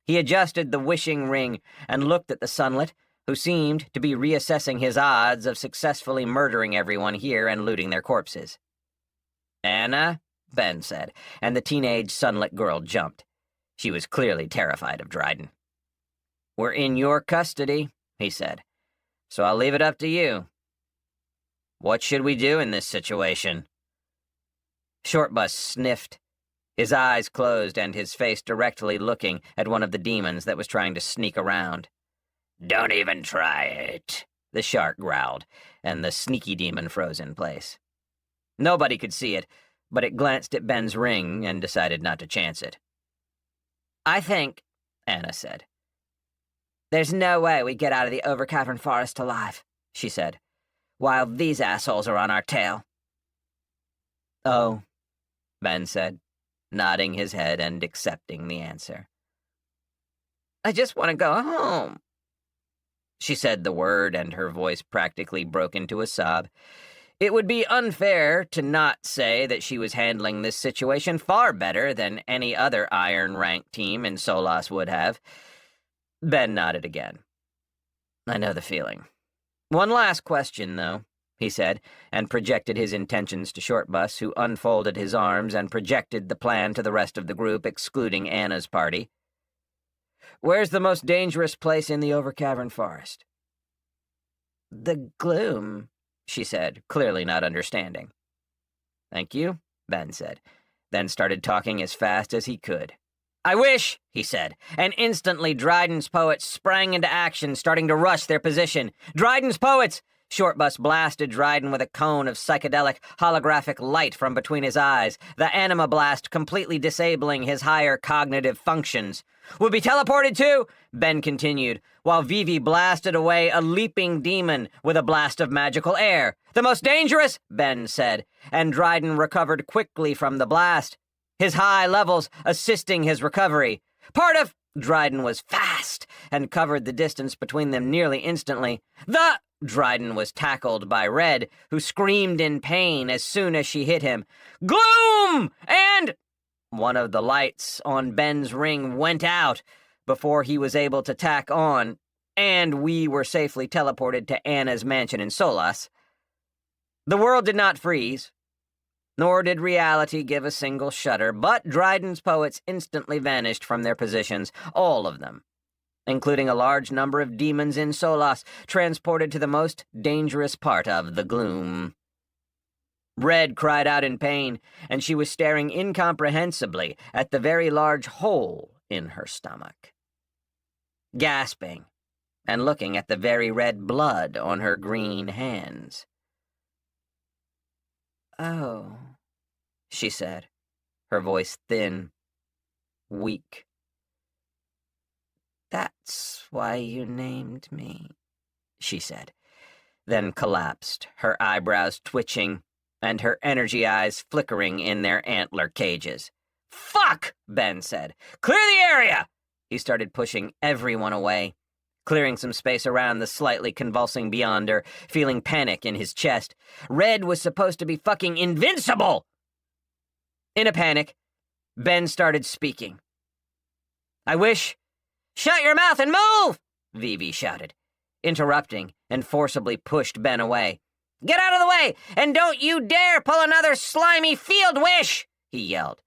He adjusted the wishing ring and looked at the sunlet, who seemed to be reassessing his odds of successfully murdering everyone here and looting their corpses. "Anna?" Ben said, and the teenage sunlit girl jumped. She was clearly terrified of Dryden. "We're in your custody," he said, "so I'll leave it up to you. What should we do in this situation?" Shortbus sniffed, his eyes closed and his face directly looking at one of the demons that was trying to sneak around. "Don't even try it," the shark growled, and the sneaky demon froze in place. Nobody could see it, but it glanced at Ben's ring and decided not to chance it. "I think," Anna said. "There's no way we get out of the Overcavern Forest alive," she said, "while these assholes are on our tail." "Oh," Ben said, nodding his head and accepting the answer. "I just want to go home." She said the word, and her voice practically broke into a sob. It would be unfair to not say that she was handling this situation far better than any other iron-ranked team in Solas would have. Ben nodded again. "I know the feeling. One last question, though," he said, and projected his intentions to Shortbus, who unfolded his arms and projected the plan to the rest of the group, excluding Anna's party. "Where's the most dangerous place in the Overcavern Forest?" "The gloom," she said, clearly not understanding. "Thank you," Ben said, then started talking as fast as he could. "I wish," he said, and instantly Dryden's poets sprang into action, starting to rush their position. "Dryden's poets!" Shortbus blasted Dryden with a cone of psychedelic, holographic light from between his eyes, the anima blast completely disabling his higher cognitive functions. "Would be teleported too," Ben continued, while Vivi blasted away a leaping demon with a blast of magical air. "The most dangerous," Ben said, and Dryden recovered quickly from the blast, his high levels assisting his recovery. Part of Dryden was fast and covered the distance between them nearly instantly. Dryden was tackled by Red, who screamed in pain as soon as she hit him. "Gloom!" And one of the lights on Ben's ring went out before he was able to tack on, and we were safely teleported to Anna's mansion in Solas. The world did not freeze, nor did reality give a single shudder, but Dryden's poets instantly vanished from their positions, all of them, including a large number of demons in Solas, transported to the most dangerous part of the gloom. Red cried out in pain, and she was staring incomprehensibly at the very large hole in her stomach, gasping and looking at the very red blood on her green hands. "Oh," she said, her voice thin, weak. "That's why you named me," she said, then collapsed, her eyebrows twitching and her energy eyes flickering in their antler cages. "Fuck!" Ben said. "Clear the area!" He started pushing everyone away, clearing some space around the slightly convulsing Beyonder, feeling panic in his chest. Red was supposed to be fucking invincible! In a panic, Ben started speaking. "I wish—" "Shut your mouth and move!" Vivi shouted, interrupting and forcibly pushed Ben away. "Get out of the way, and don't you dare pull another slimy field wish!" he yelled,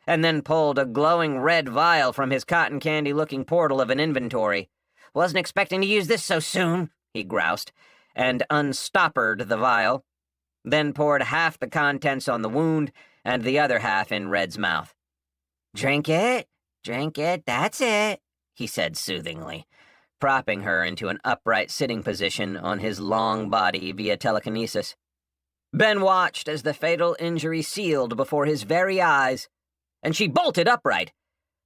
and then pulled a glowing red vial from his cotton candy-looking portal of an inventory. "Wasn't expecting to use this so soon," he groused, and unstoppered the vial, then poured half the contents on the wound and the other half in Red's mouth. Drink it, that's it," he said soothingly, propping her into an upright sitting position on his long body via telekinesis. Ben watched as the fatal injury sealed before his very eyes, and she bolted upright,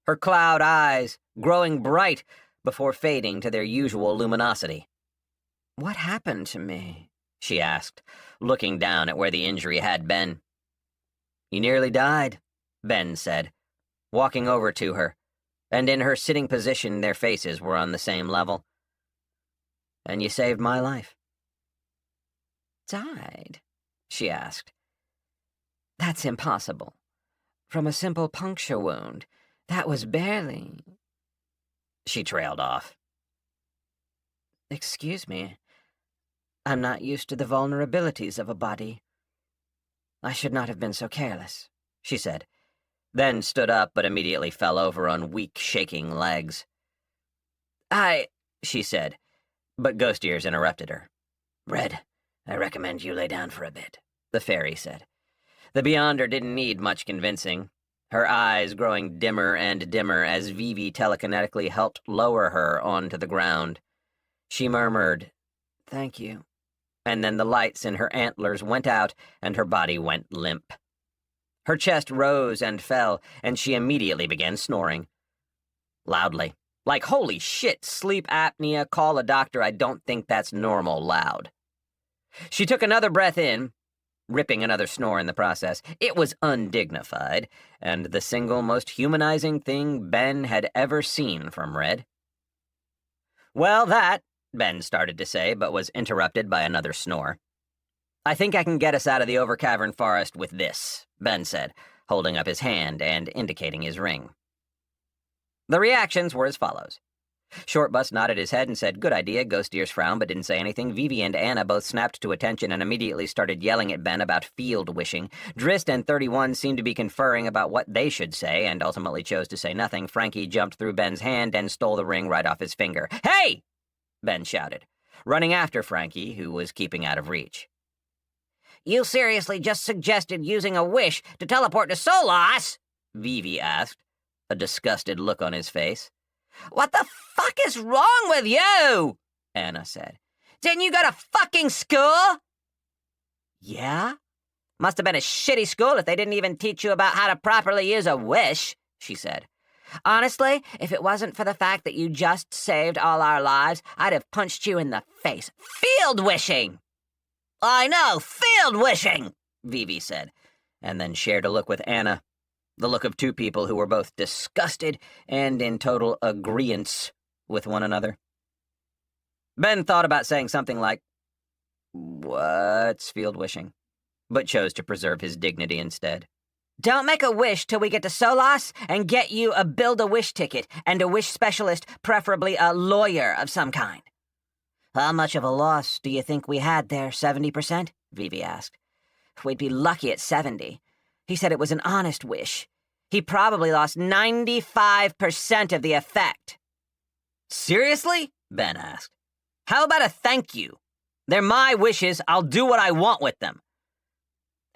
her cloud eyes growing bright before fading to their usual luminosity. "What happened to me?" she asked, looking down at where the injury had been. "You nearly died," Ben said, walking over to her, and in her sitting position their faces were on the same level. "And you saved my life." "Died?" she asked. "That's impossible. From a simple puncture wound, that was barely—" She trailed off. "Excuse me. I'm not used to the vulnerabilities of a body. I should not have been so careless," she said, then stood up but immediately fell over on weak, shaking legs. She said, but Ghost Ears interrupted her. "Red, I recommend you lay down for a bit," the fairy said. The Beyonder didn't need much convincing, her eyes growing dimmer and dimmer as Vivi telekinetically helped lower her onto the ground. She murmured, "Thank you," and then the lights in her antlers went out and her body went limp. Her chest rose and fell, and she immediately began snoring. Loudly. Like, holy shit, sleep apnea, call a doctor, I don't think that's normal loud. She took another breath in, ripping another snore in the process. It was undignified, and the single most humanizing thing Ben had ever seen from Red. "Well, that," Ben started to say, but was interrupted by another snore. "I think I can get us out of the Overcavern Forest with this," Ben said, holding up his hand and indicating his ring. The reactions were as follows. Shortbus nodded his head and said, "Good idea." Ghost Ears frowned but didn't say anything. Vivi and Anna both snapped to attention and immediately started yelling at Ben about field wishing. Drist and 31 seemed to be conferring about what they should say and ultimately chose to say nothing. Frankie jumped through Ben's hand and stole the ring right off his finger. "Hey!" Ben shouted, running after Frankie, who was keeping out of reach. "You seriously just suggested using a wish to teleport to Solas?" Vivi asked, a disgusted look on his face. "What the fuck is wrong with you?" Anna said. "Didn't you go to fucking school?" "Yeah? Must have been a shitty school if they didn't even teach you about how to properly use a wish," she said. "Honestly, if it wasn't for the fact that you just saved all our lives, I'd have punched you in the face. Field wishing!" "I know, field wishing," Vivi said, and then shared a look with Anna, the look of two people who were both disgusted and in total agreeance with one another. Ben thought about saying something like, "What's field wishing?" but chose to preserve his dignity instead. "Don't make a wish till we get to Solas and get you a Build-A-Wish ticket and a wish specialist, preferably a lawyer of some kind." "How much of a loss do you think we had there, 70%? Vivi asked. "We'd be lucky at 70. He said it was an honest wish. He probably lost 95% of the effect." Seriously? Ben asked. How about a thank you? They're my wishes. I'll do what I want with them.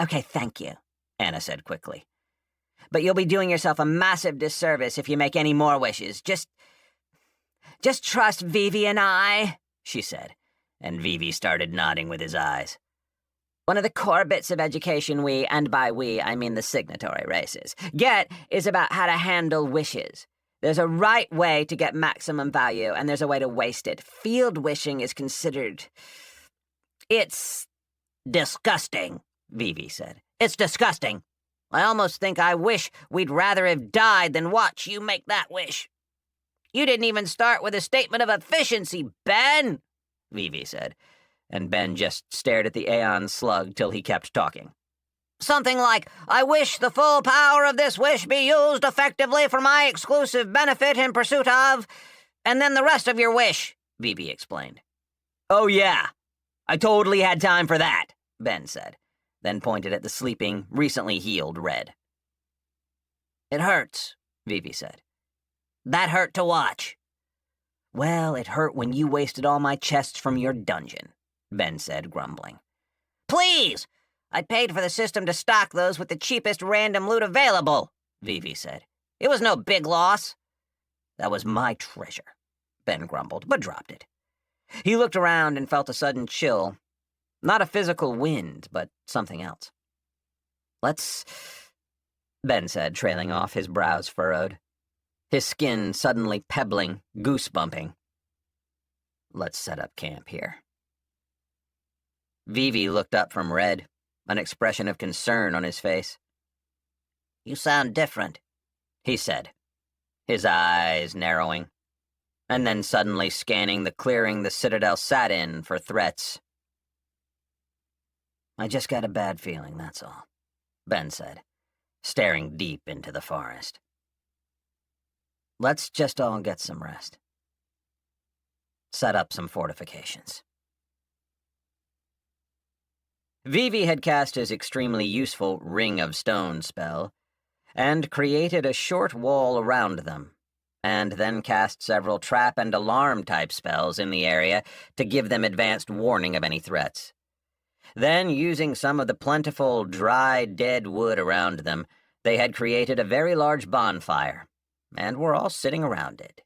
Okay, thank you, Anna said quickly. But you'll be doing yourself a massive disservice if you make any more wishes. Just trust Vivi and I, she said, and Vivi started nodding with his eyes. One of the core bits of education we, and by we, I mean the signatory races, get is about how to handle wishes. There's a right way to get maximum value, and there's a way to waste it. Field wishing is considered... It's disgusting, Vivi said. It's disgusting. I almost think I wish we'd rather have died than watch you make that wish. You didn't even start with a statement of efficiency, Ben, Vivi said, and Ben just stared at the Aeon slug till he kept talking. Something like, I wish the full power of this wish be used effectively for my exclusive benefit in pursuit of... And then the rest of your wish, Vivi explained. Oh yeah, I totally had time for that, Ben said, then pointed at the sleeping, recently healed Red. It hurts, Vivi said. That hurt to watch. Well, it hurt when you wasted all my chests from your dungeon, Ben said, grumbling. Please! I paid for the system to stock those with the cheapest random loot available, Vivi said. It was no big loss. That was my treasure, Ben grumbled, but dropped it. He looked around and felt a sudden chill. Not a physical wind, but something else. Let's... Ben said, trailing off, his brows furrowed. His skin suddenly pebbling, goose-bumping. Let's set up camp here. Vivi looked up from Red, an expression of concern on his face. You sound different, he said, his eyes narrowing, and then suddenly scanning the clearing the Citadel sat in for threats. I just got a bad feeling, that's all, Ben said, staring deep into the forest. Let's just all get some rest. Set up some fortifications. Vivi had cast his extremely useful Ring of Stone spell, and created a short wall around them, and then cast several trap and alarm-type spells in the area to give them advanced warning of any threats. Then, using some of the plentiful, dry, dead wood around them, they had created a very large bonfire, and were all sitting around it.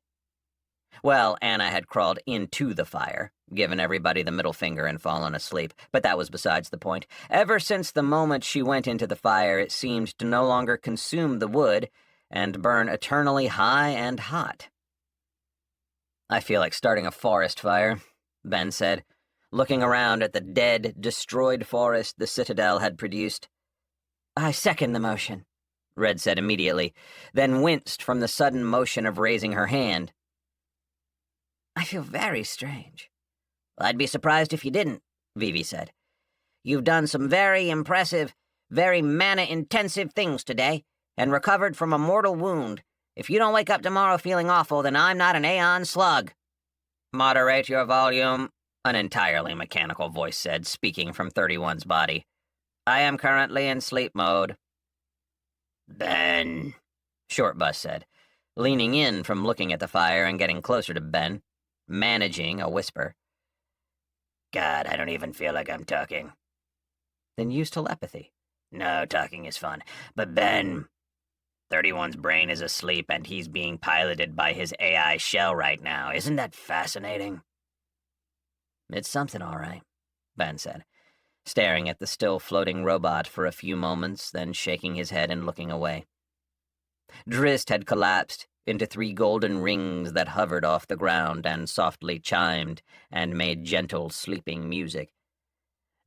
Well, Anna had crawled into the fire, given everybody the middle finger and fallen asleep, but that was besides the point. Ever since the moment she went into the fire, it seemed to no longer consume the wood and burn eternally high and hot. I feel like starting a forest fire, Ben said, looking around at the dead, destroyed forest the Citadel had produced. I second the motion, Red said immediately, then winced from the sudden motion of raising her hand. I feel very strange. I'd be surprised if you didn't, Vivi said. You've done some very impressive, very mana-intensive things today, and recovered from a mortal wound. If you don't wake up tomorrow feeling awful, then I'm not an Aeon slug. Moderate your volume, an entirely mechanical voice said, speaking from 31's body. I am currently in sleep mode. Ben, Shortbus said, leaning in from looking at the fire and getting closer to Ben, managing a whisper. God, I don't even feel like I'm talking. Then use telepathy. No, talking is fun. But Ben, 31's brain is asleep and he's being piloted by his AI shell right now. Isn't that fascinating? It's something, all right, Ben said, staring at the still floating robot for a few moments, then shaking his head and looking away. Drist had collapsed into 3 golden rings that hovered off the ground and softly chimed and made gentle, sleeping music.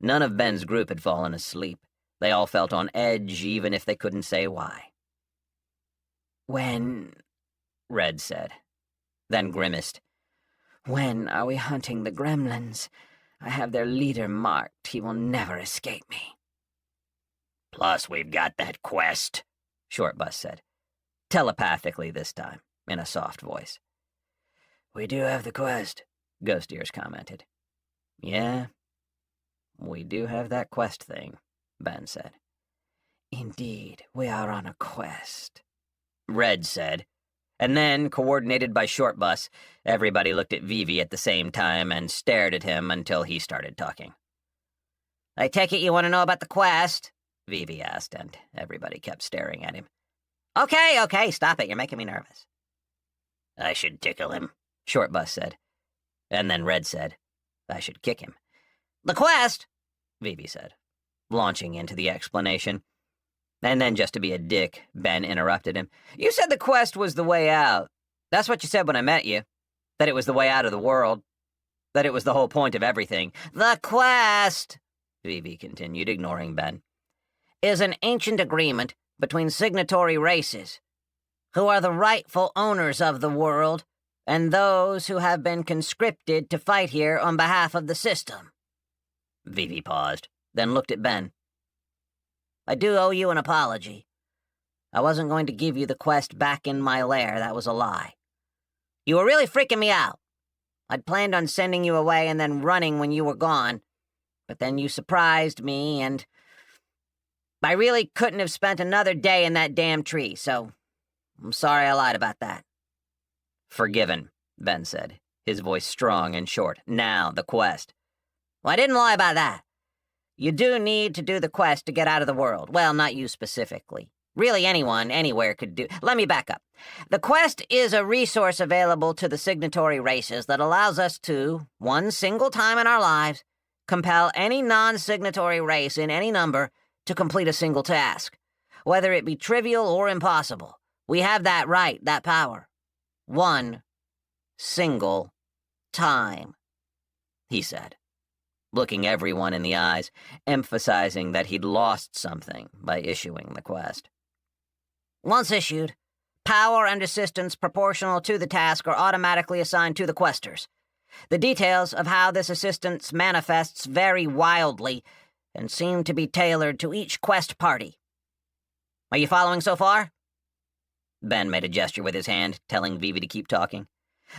None of Ben's group had fallen asleep. They all felt on edge, even if they couldn't say why. When, Red said, then grimaced. When are we hunting the gremlins? I have their leader marked. He will never escape me. Plus, we've got that quest, Shortbus said. Telepathically this time, in a soft voice. We do have the quest, Ghost Ears commented. Yeah, we do have that quest thing, Ben said. Indeed, we are on a quest, Red said, And then, coordinated by Short Bus, everybody looked at Vivi at the same time and stared at him until he started talking. "I take it you want to know about the quest?" Vivi asked, and everybody kept staring at him. Okay, stop it, you're making me nervous." "I should tickle him," Short Bus said. And then Red said, "I should kick him." "The quest," Vivi said, launching into the explanation. And then, just to be a dick, Ben interrupted him. "You said the quest was the way out. That's what you said when I met you. That it was the way out of the world. That it was the whole point of everything." "The quest," Vivi continued, ignoring Ben, "is an ancient agreement between signatory races, who are the rightful owners of the world, and those who have been conscripted to fight here on behalf of the system." Vivi paused, then looked at Ben. "I do owe you an apology. I wasn't going to give you the quest back in my lair. That was a lie. You were really freaking me out. I'd planned on sending you away and then running when you were gone, but then you surprised me, and I really couldn't have spent another day in that damn tree, so I'm sorry I lied about that." "Forgiven," Ben said, his voice strong and short. "Now, the quest." "Well, I didn't lie about that. You do need to do the quest to get out of the world. Well, not you specifically. Really, anyone, anywhere could do. Let me back up. The quest is a resource available to the signatory races that allows us to, one single time in our lives, compel any non-signatory race in any number to complete a single task, whether it be trivial or impossible. We have that right, that power. One single time," he said, looking everyone in the eyes, emphasizing that he'd lost something by issuing the quest. "Once issued, power and assistance proportional to the task are automatically assigned to the questers. The details of how this assistance manifests vary wildly and seem to be tailored to each quest party. Are you following so far?" Ben made a gesture with his hand, telling Vivi to keep talking.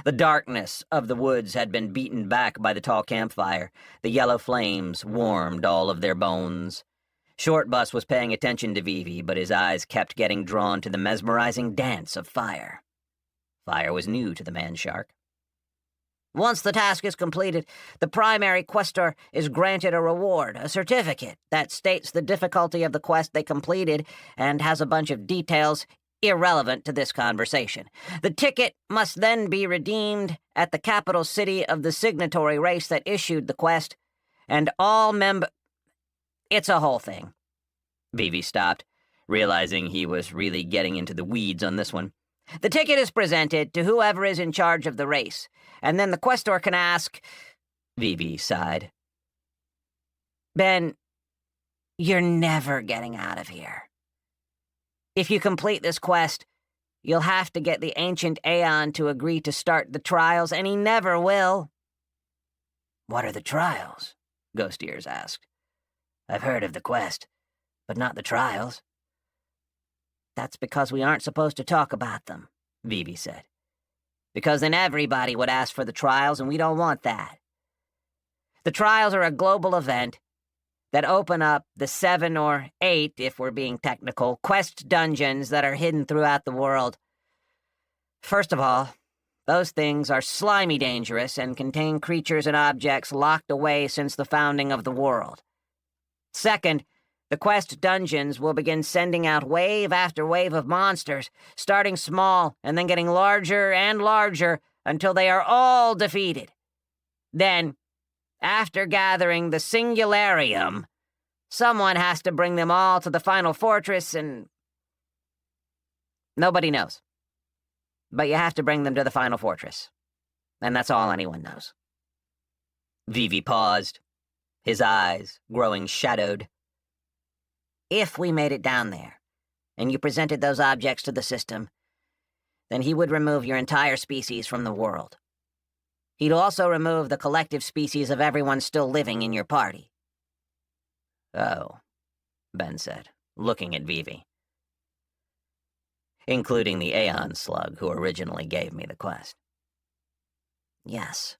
The darkness of the woods had been beaten back by the tall campfire. The yellow flames warmed all of their bones. Short Bus was paying attention to Vivi, but his eyes kept getting drawn to the mesmerizing dance of fire. Fire was new to the man-shark. "Once the task is completed, the primary questor is granted a reward, a certificate that states the difficulty of the quest they completed and has a bunch of details irrelevant to this conversation. The ticket must then be redeemed at the capital city of the signatory race that issued the quest, and all It's a whole thing." Vivi stopped, realizing he was really getting into the weeds on this one. "The ticket is presented to whoever is in charge of the race, and then the questor can ask—" Vivi sighed. "Ben, you're never getting out of here. If you complete this quest, you'll have to get the ancient Aeon to agree to start the trials, and he never will." "What are the trials?" Ghost Ears asked. "I've heard of the quest, but not the trials." "That's because we aren't supposed to talk about them," Vivi said. "Because then everybody would ask for the trials, and we don't want that. The trials are a global event that open up the 7 or 8, if we're being technical, quest dungeons that are hidden throughout the world. First of all, those things are slimy dangerous and contain creatures and objects locked away since the founding of the world. Second, the quest dungeons will begin sending out wave after wave of monsters, starting small and then getting larger and larger until they are all defeated. Then, after gathering the Singularium, someone has to bring them all to the final fortress, and nobody knows. But you have to bring them to the final fortress, and that's all anyone knows." Vivi paused, his eyes growing shadowed. "If we made it down there, and you presented those objects to the system, then he would remove your entire species from the world. He'd also remove the collective species of everyone still living in your party." "Oh," Ben said, looking at Vivi. "Including the Aeon slug who originally gave me the quest." "Yes.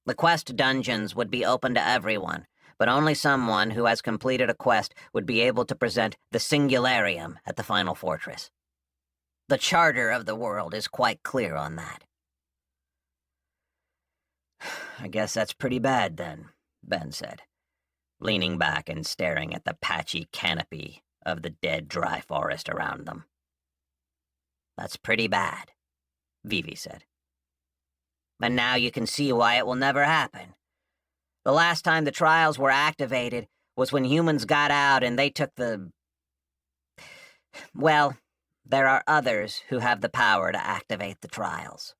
The quest dungeons would be open to everyone, but only someone who has completed a quest would be able to present the Singularium at the final fortress." The charter of the world is quite clear on that. I guess that's pretty bad, then, Ben said, leaning back and staring at the patchy canopy of the dead, dry forest around them. That's pretty bad, Vivi said. And now you can see why it will never happen. The last time the trials were activated was when humans got out and they took the... Well, there are others who have the power to activate the trials.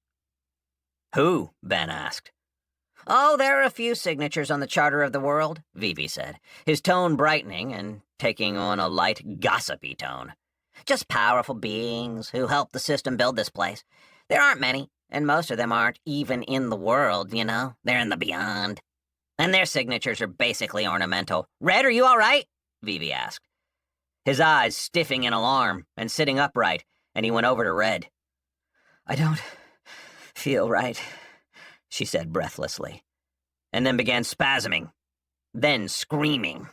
Who? Ben asked. Oh, there are a few signatures on the Charter of the World, Vivi said, his tone brightening and taking on a light, gossipy tone. Just powerful beings who helped the system build this place. There aren't many, and most of them aren't even in the world, you know? They're in the beyond. And their signatures are basically ornamental. Red, are you all right? Vivi asked. His eyes stiffing in alarm and sitting upright, and he went over to Red. I don't feel right, she said breathlessly, and then began spasming, then screaming.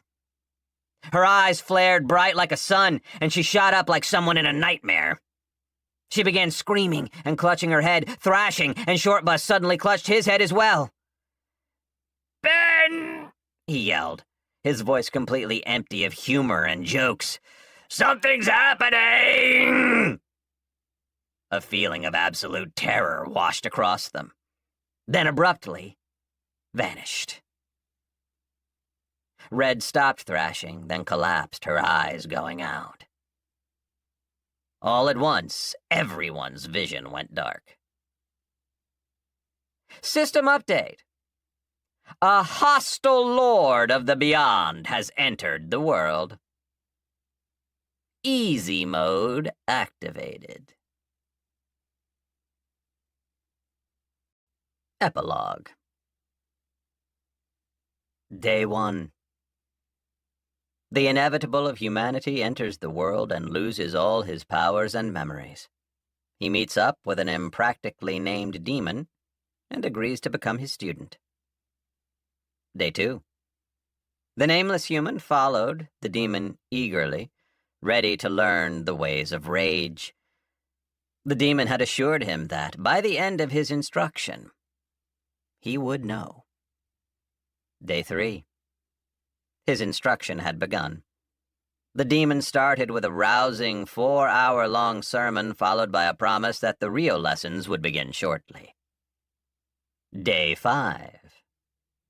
Her eyes flared bright like a sun, and she shot up like someone in a nightmare. She began screaming and clutching her head, thrashing, and Shortbus suddenly clutched his head as well. Ben! He yelled, his voice completely empty of humor and jokes. Something's happening! A feeling of absolute terror washed across them, then abruptly vanished. Red stopped thrashing, then collapsed, her eyes going out. All at once, everyone's vision went dark. System update. A hostile lord of the beyond has entered the world. Easy mode activated. Epilogue. Day 1. The inevitable of humanity enters the world and loses all his powers and memories. He meets up with an impractically named demon and agrees to become his student. Day 2. The nameless human followed the demon eagerly, ready to learn the ways of rage. The demon had assured him that, by the end of his instruction, he would know. Day 3. His instruction had begun. The demon started with a rousing 4-hour-long sermon followed by a promise that the real lessons would begin shortly. Day 5.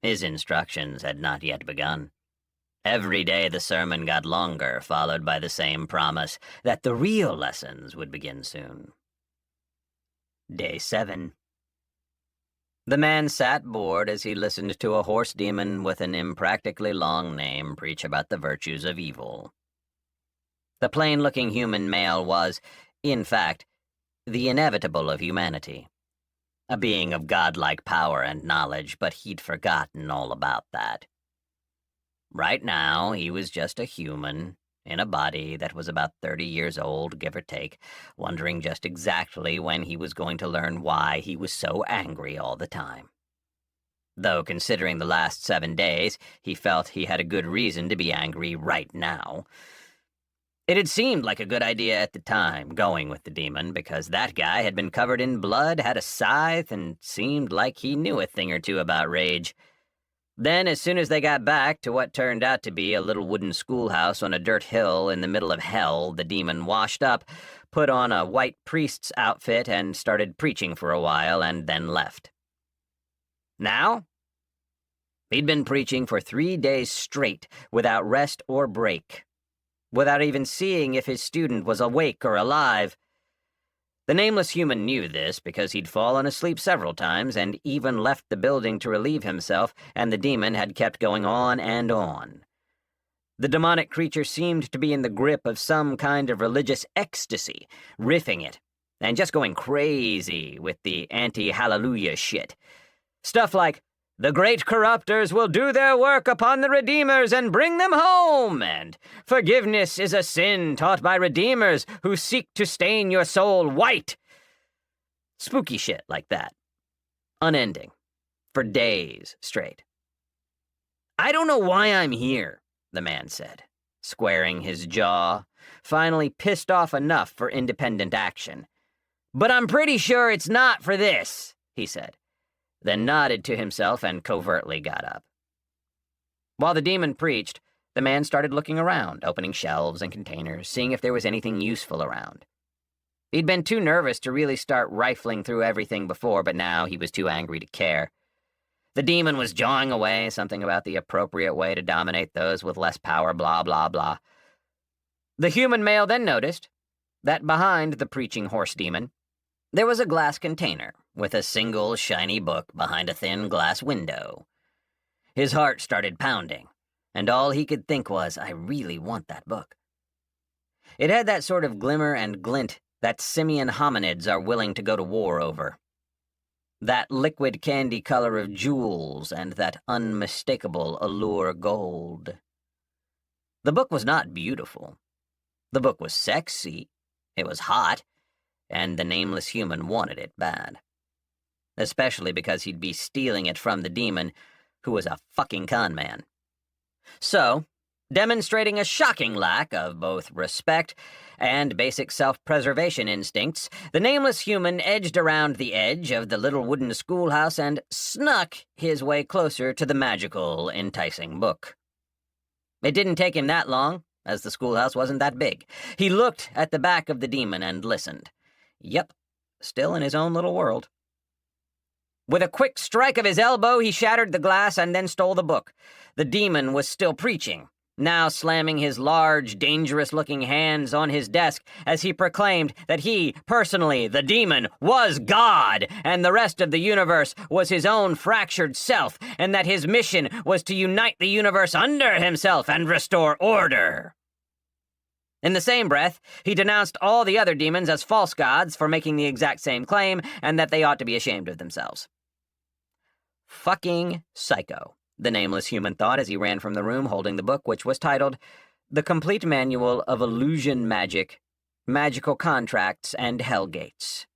His instructions had not yet begun. Every day the sermon got longer, followed by the same promise that the real lessons would begin soon. Day 7. The man sat bored as he listened to a horse demon with an impractically long name preach about the virtues of evil. The plain-looking human male was, in fact, the inevitable of humanity. A being of godlike power and knowledge, but he'd forgotten all about that. Right now, he was just a human, in a body that was about 30 years old, give or take, wondering just exactly when he was going to learn why he was so angry all the time. Though, considering the last 7 days, he felt he had a good reason to be angry right now. It had seemed like a good idea at the time, going with the demon, because that guy had been covered in blood, had a scythe, and seemed like he knew a thing or two about rage. Then, as soon as they got back to what turned out to be a little wooden schoolhouse on a dirt hill in the middle of hell, the demon washed up, put on a white priest's outfit, and started preaching for a while, and then left. Now, he'd been preaching for 3 days straight, without rest or break, without even seeing if his student was awake or alive. The nameless human knew this because he'd fallen asleep several times and even left the building to relieve himself, and the demon had kept going on and on. The demonic creature seemed to be in the grip of some kind of religious ecstasy, riffing it, and just going crazy with the anti-hallelujah shit. Stuff like, "The great corruptors will do their work upon the redeemers and bring them home," and "Forgiveness is a sin taught by redeemers who seek to stain your soul white." Spooky shit like that. Unending. For days straight. "I don't know why I'm here," the man said, squaring his jaw, finally pissed off enough for independent action. "But I'm pretty sure it's not for this," he said, then nodded to himself and covertly got up. While the demon preached, the man started looking around, opening shelves and containers, seeing if there was anything useful around. He'd been too nervous to really start rifling through everything before, but now he was too angry to care. The demon was jawing away, something about the appropriate way to dominate those with less power, blah, blah, blah. The human male then noticed that behind the preaching horse demon, there was a glass container with a single shiny book behind a thin glass window. His heart started pounding, and all he could think was, I really want that book. It had that sort of glimmer and glint that simian hominids are willing to go to war over. That liquid candy color of jewels and that unmistakable allure gold. The book was not beautiful. The book was sexy, it was hot, and the nameless human wanted it bad. Especially because he'd be stealing it from the demon, who was a fucking con man. So, demonstrating a shocking lack of both respect and basic self-preservation instincts, the nameless human edged around the edge of the little wooden schoolhouse and snuck his way closer to the magical, enticing book. It didn't take him that long, as the schoolhouse wasn't that big. He looked at the back of the demon and listened. Yep, still in his own little world. With a quick strike of his elbow, he shattered the glass and then stole the book. The demon was still preaching, now slamming his large, dangerous-looking hands on his desk as he proclaimed that he, personally, the demon, was God, and the rest of the universe was his own fractured self, and that his mission was to unite the universe under himself and restore order. In the same breath, he denounced all the other demons as false gods for making the exact same claim, and that they ought to be ashamed of themselves. Fucking psycho, the nameless human thought as he ran from the room holding the book, which was titled The Complete Manual of Illusion Magic, Magical Contracts, and Hellgates.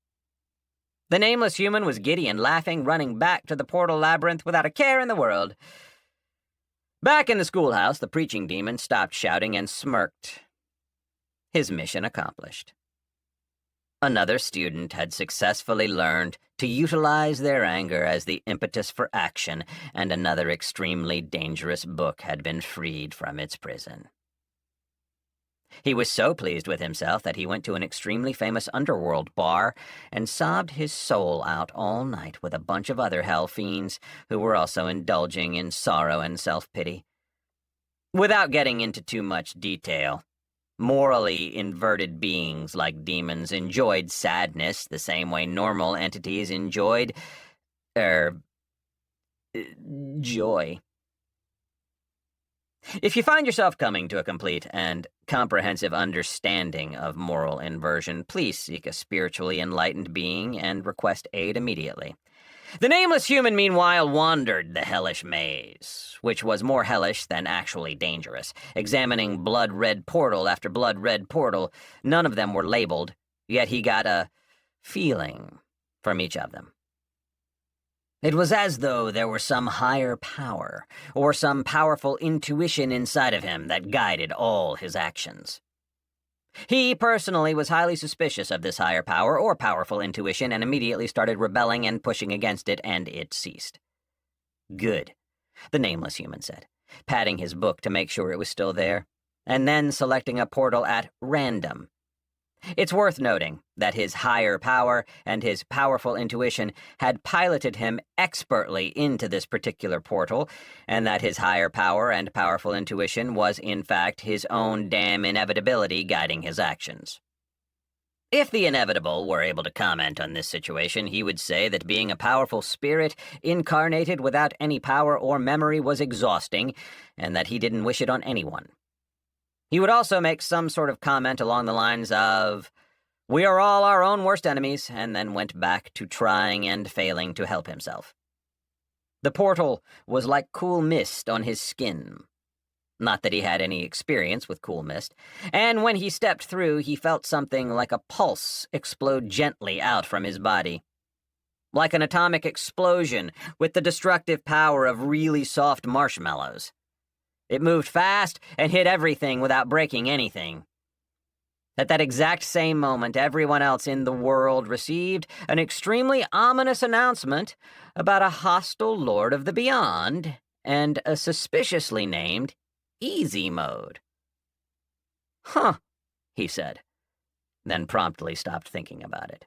The nameless human was giddy and laughing, running back to the portal labyrinth without a care in the world. Back in the schoolhouse, the preaching demon stopped shouting and smirked. His mission accomplished. Another student had successfully learned to utilize their anger as the impetus for action, and another extremely dangerous book had been freed from its prison. He was so pleased with himself that he went to an extremely famous underworld bar and sobbed his soul out all night with a bunch of other hell fiends who were also indulging in sorrow and self-pity. Without getting into too much detail, morally inverted beings like demons enjoyed sadness the same way normal entities enjoyed, joy. If you find yourself coming to a complete and comprehensive understanding of moral inversion, please seek a spiritually enlightened being and request aid immediately. The nameless human, meanwhile, wandered the hellish maze, which was more hellish than actually dangerous, examining blood-red portal after blood-red portal. None of them were labeled, yet he got a feeling from each of them. It was as though there were some higher power, or some powerful intuition inside of him that guided all his actions. He, personally, was highly suspicious of this higher power or powerful intuition and immediately started rebelling and pushing against it, and it ceased. Good, the nameless human said, patting his book to make sure it was still there, and then selecting a portal at random. It's worth noting that his higher power and his powerful intuition had piloted him expertly into this particular portal, and that his higher power and powerful intuition was, in fact, his own damn inevitability guiding his actions. If the inevitable were able to comment on this situation, he would say that being a powerful spirit incarnated without any power or memory was exhausting, and that he didn't wish it on anyone. He would also make some sort of comment along the lines of, "We are all our own worst enemies," and then went back to trying and failing to help himself. The portal was like cool mist on his skin. Not that he had any experience with cool mist, and when he stepped through, he felt something like a pulse explode gently out from his body. Like an atomic explosion with the destructive power of really soft marshmallows. It moved fast and hit everything without breaking anything. At that exact same moment, everyone else in the world received an extremely ominous announcement about a hostile Lord of the Beyond and a suspiciously named Easy Mode. "Huh," he said, then promptly stopped thinking about it.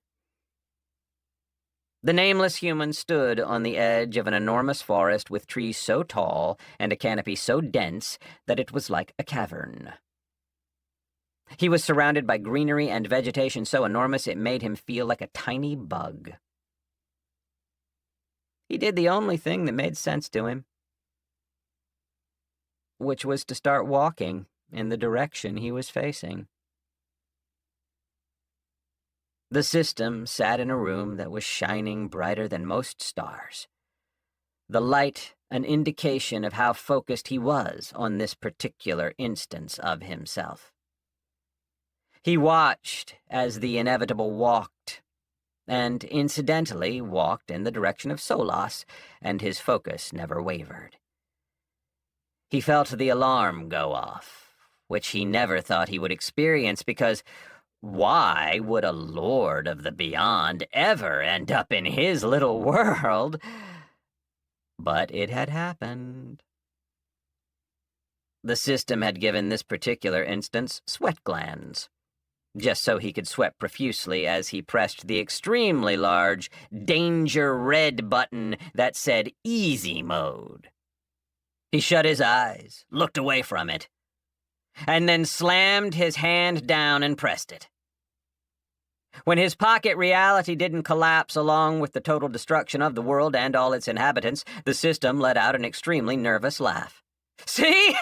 The nameless human stood on the edge of an enormous forest with trees so tall and a canopy so dense that it was like a cavern. He was surrounded by greenery and vegetation so enormous it made him feel like a tiny bug. He did the only thing that made sense to him, which was to start walking in the direction he was facing. The system sat in a room that was shining brighter than most stars, the light an indication of how focused he was on this particular instance of himself. He watched as the inevitable walked, and incidentally walked in the direction of Solas, and his focus never wavered. He felt the alarm go off, which he never thought he would experience, because why would a Lord of the Beyond ever end up in his little world? But it had happened. The system had given this particular instance sweat glands, just so he could sweat profusely as he pressed the extremely large danger red button that said Easy Mode. He shut his eyes, looked away from it, and then slammed his hand down and pressed it. When his pocket reality didn't collapse along with the total destruction of the world and all its inhabitants, the system let out an extremely nervous laugh. "See?"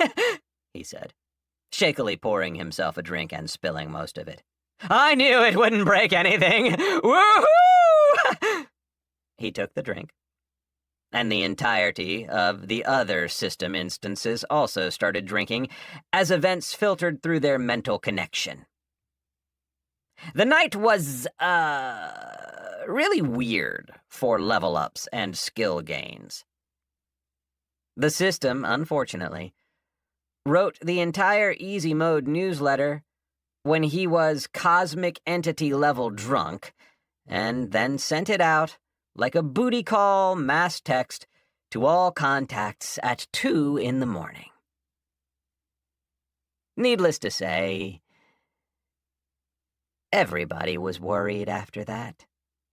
he said, shakily pouring himself a drink and spilling most of it. "I knew it wouldn't break anything! Woohoo!" He took the drink, and the entirety of the other system instances also started drinking as events filtered through their mental connection. The night was, really weird for level-ups and skill gains. The system, unfortunately, wrote the entire Easy Mode newsletter when he was cosmic entity level drunk, and then sent it out like a booty call mass text to all contacts at 2 in the morning. Needless to say, everybody was worried after that.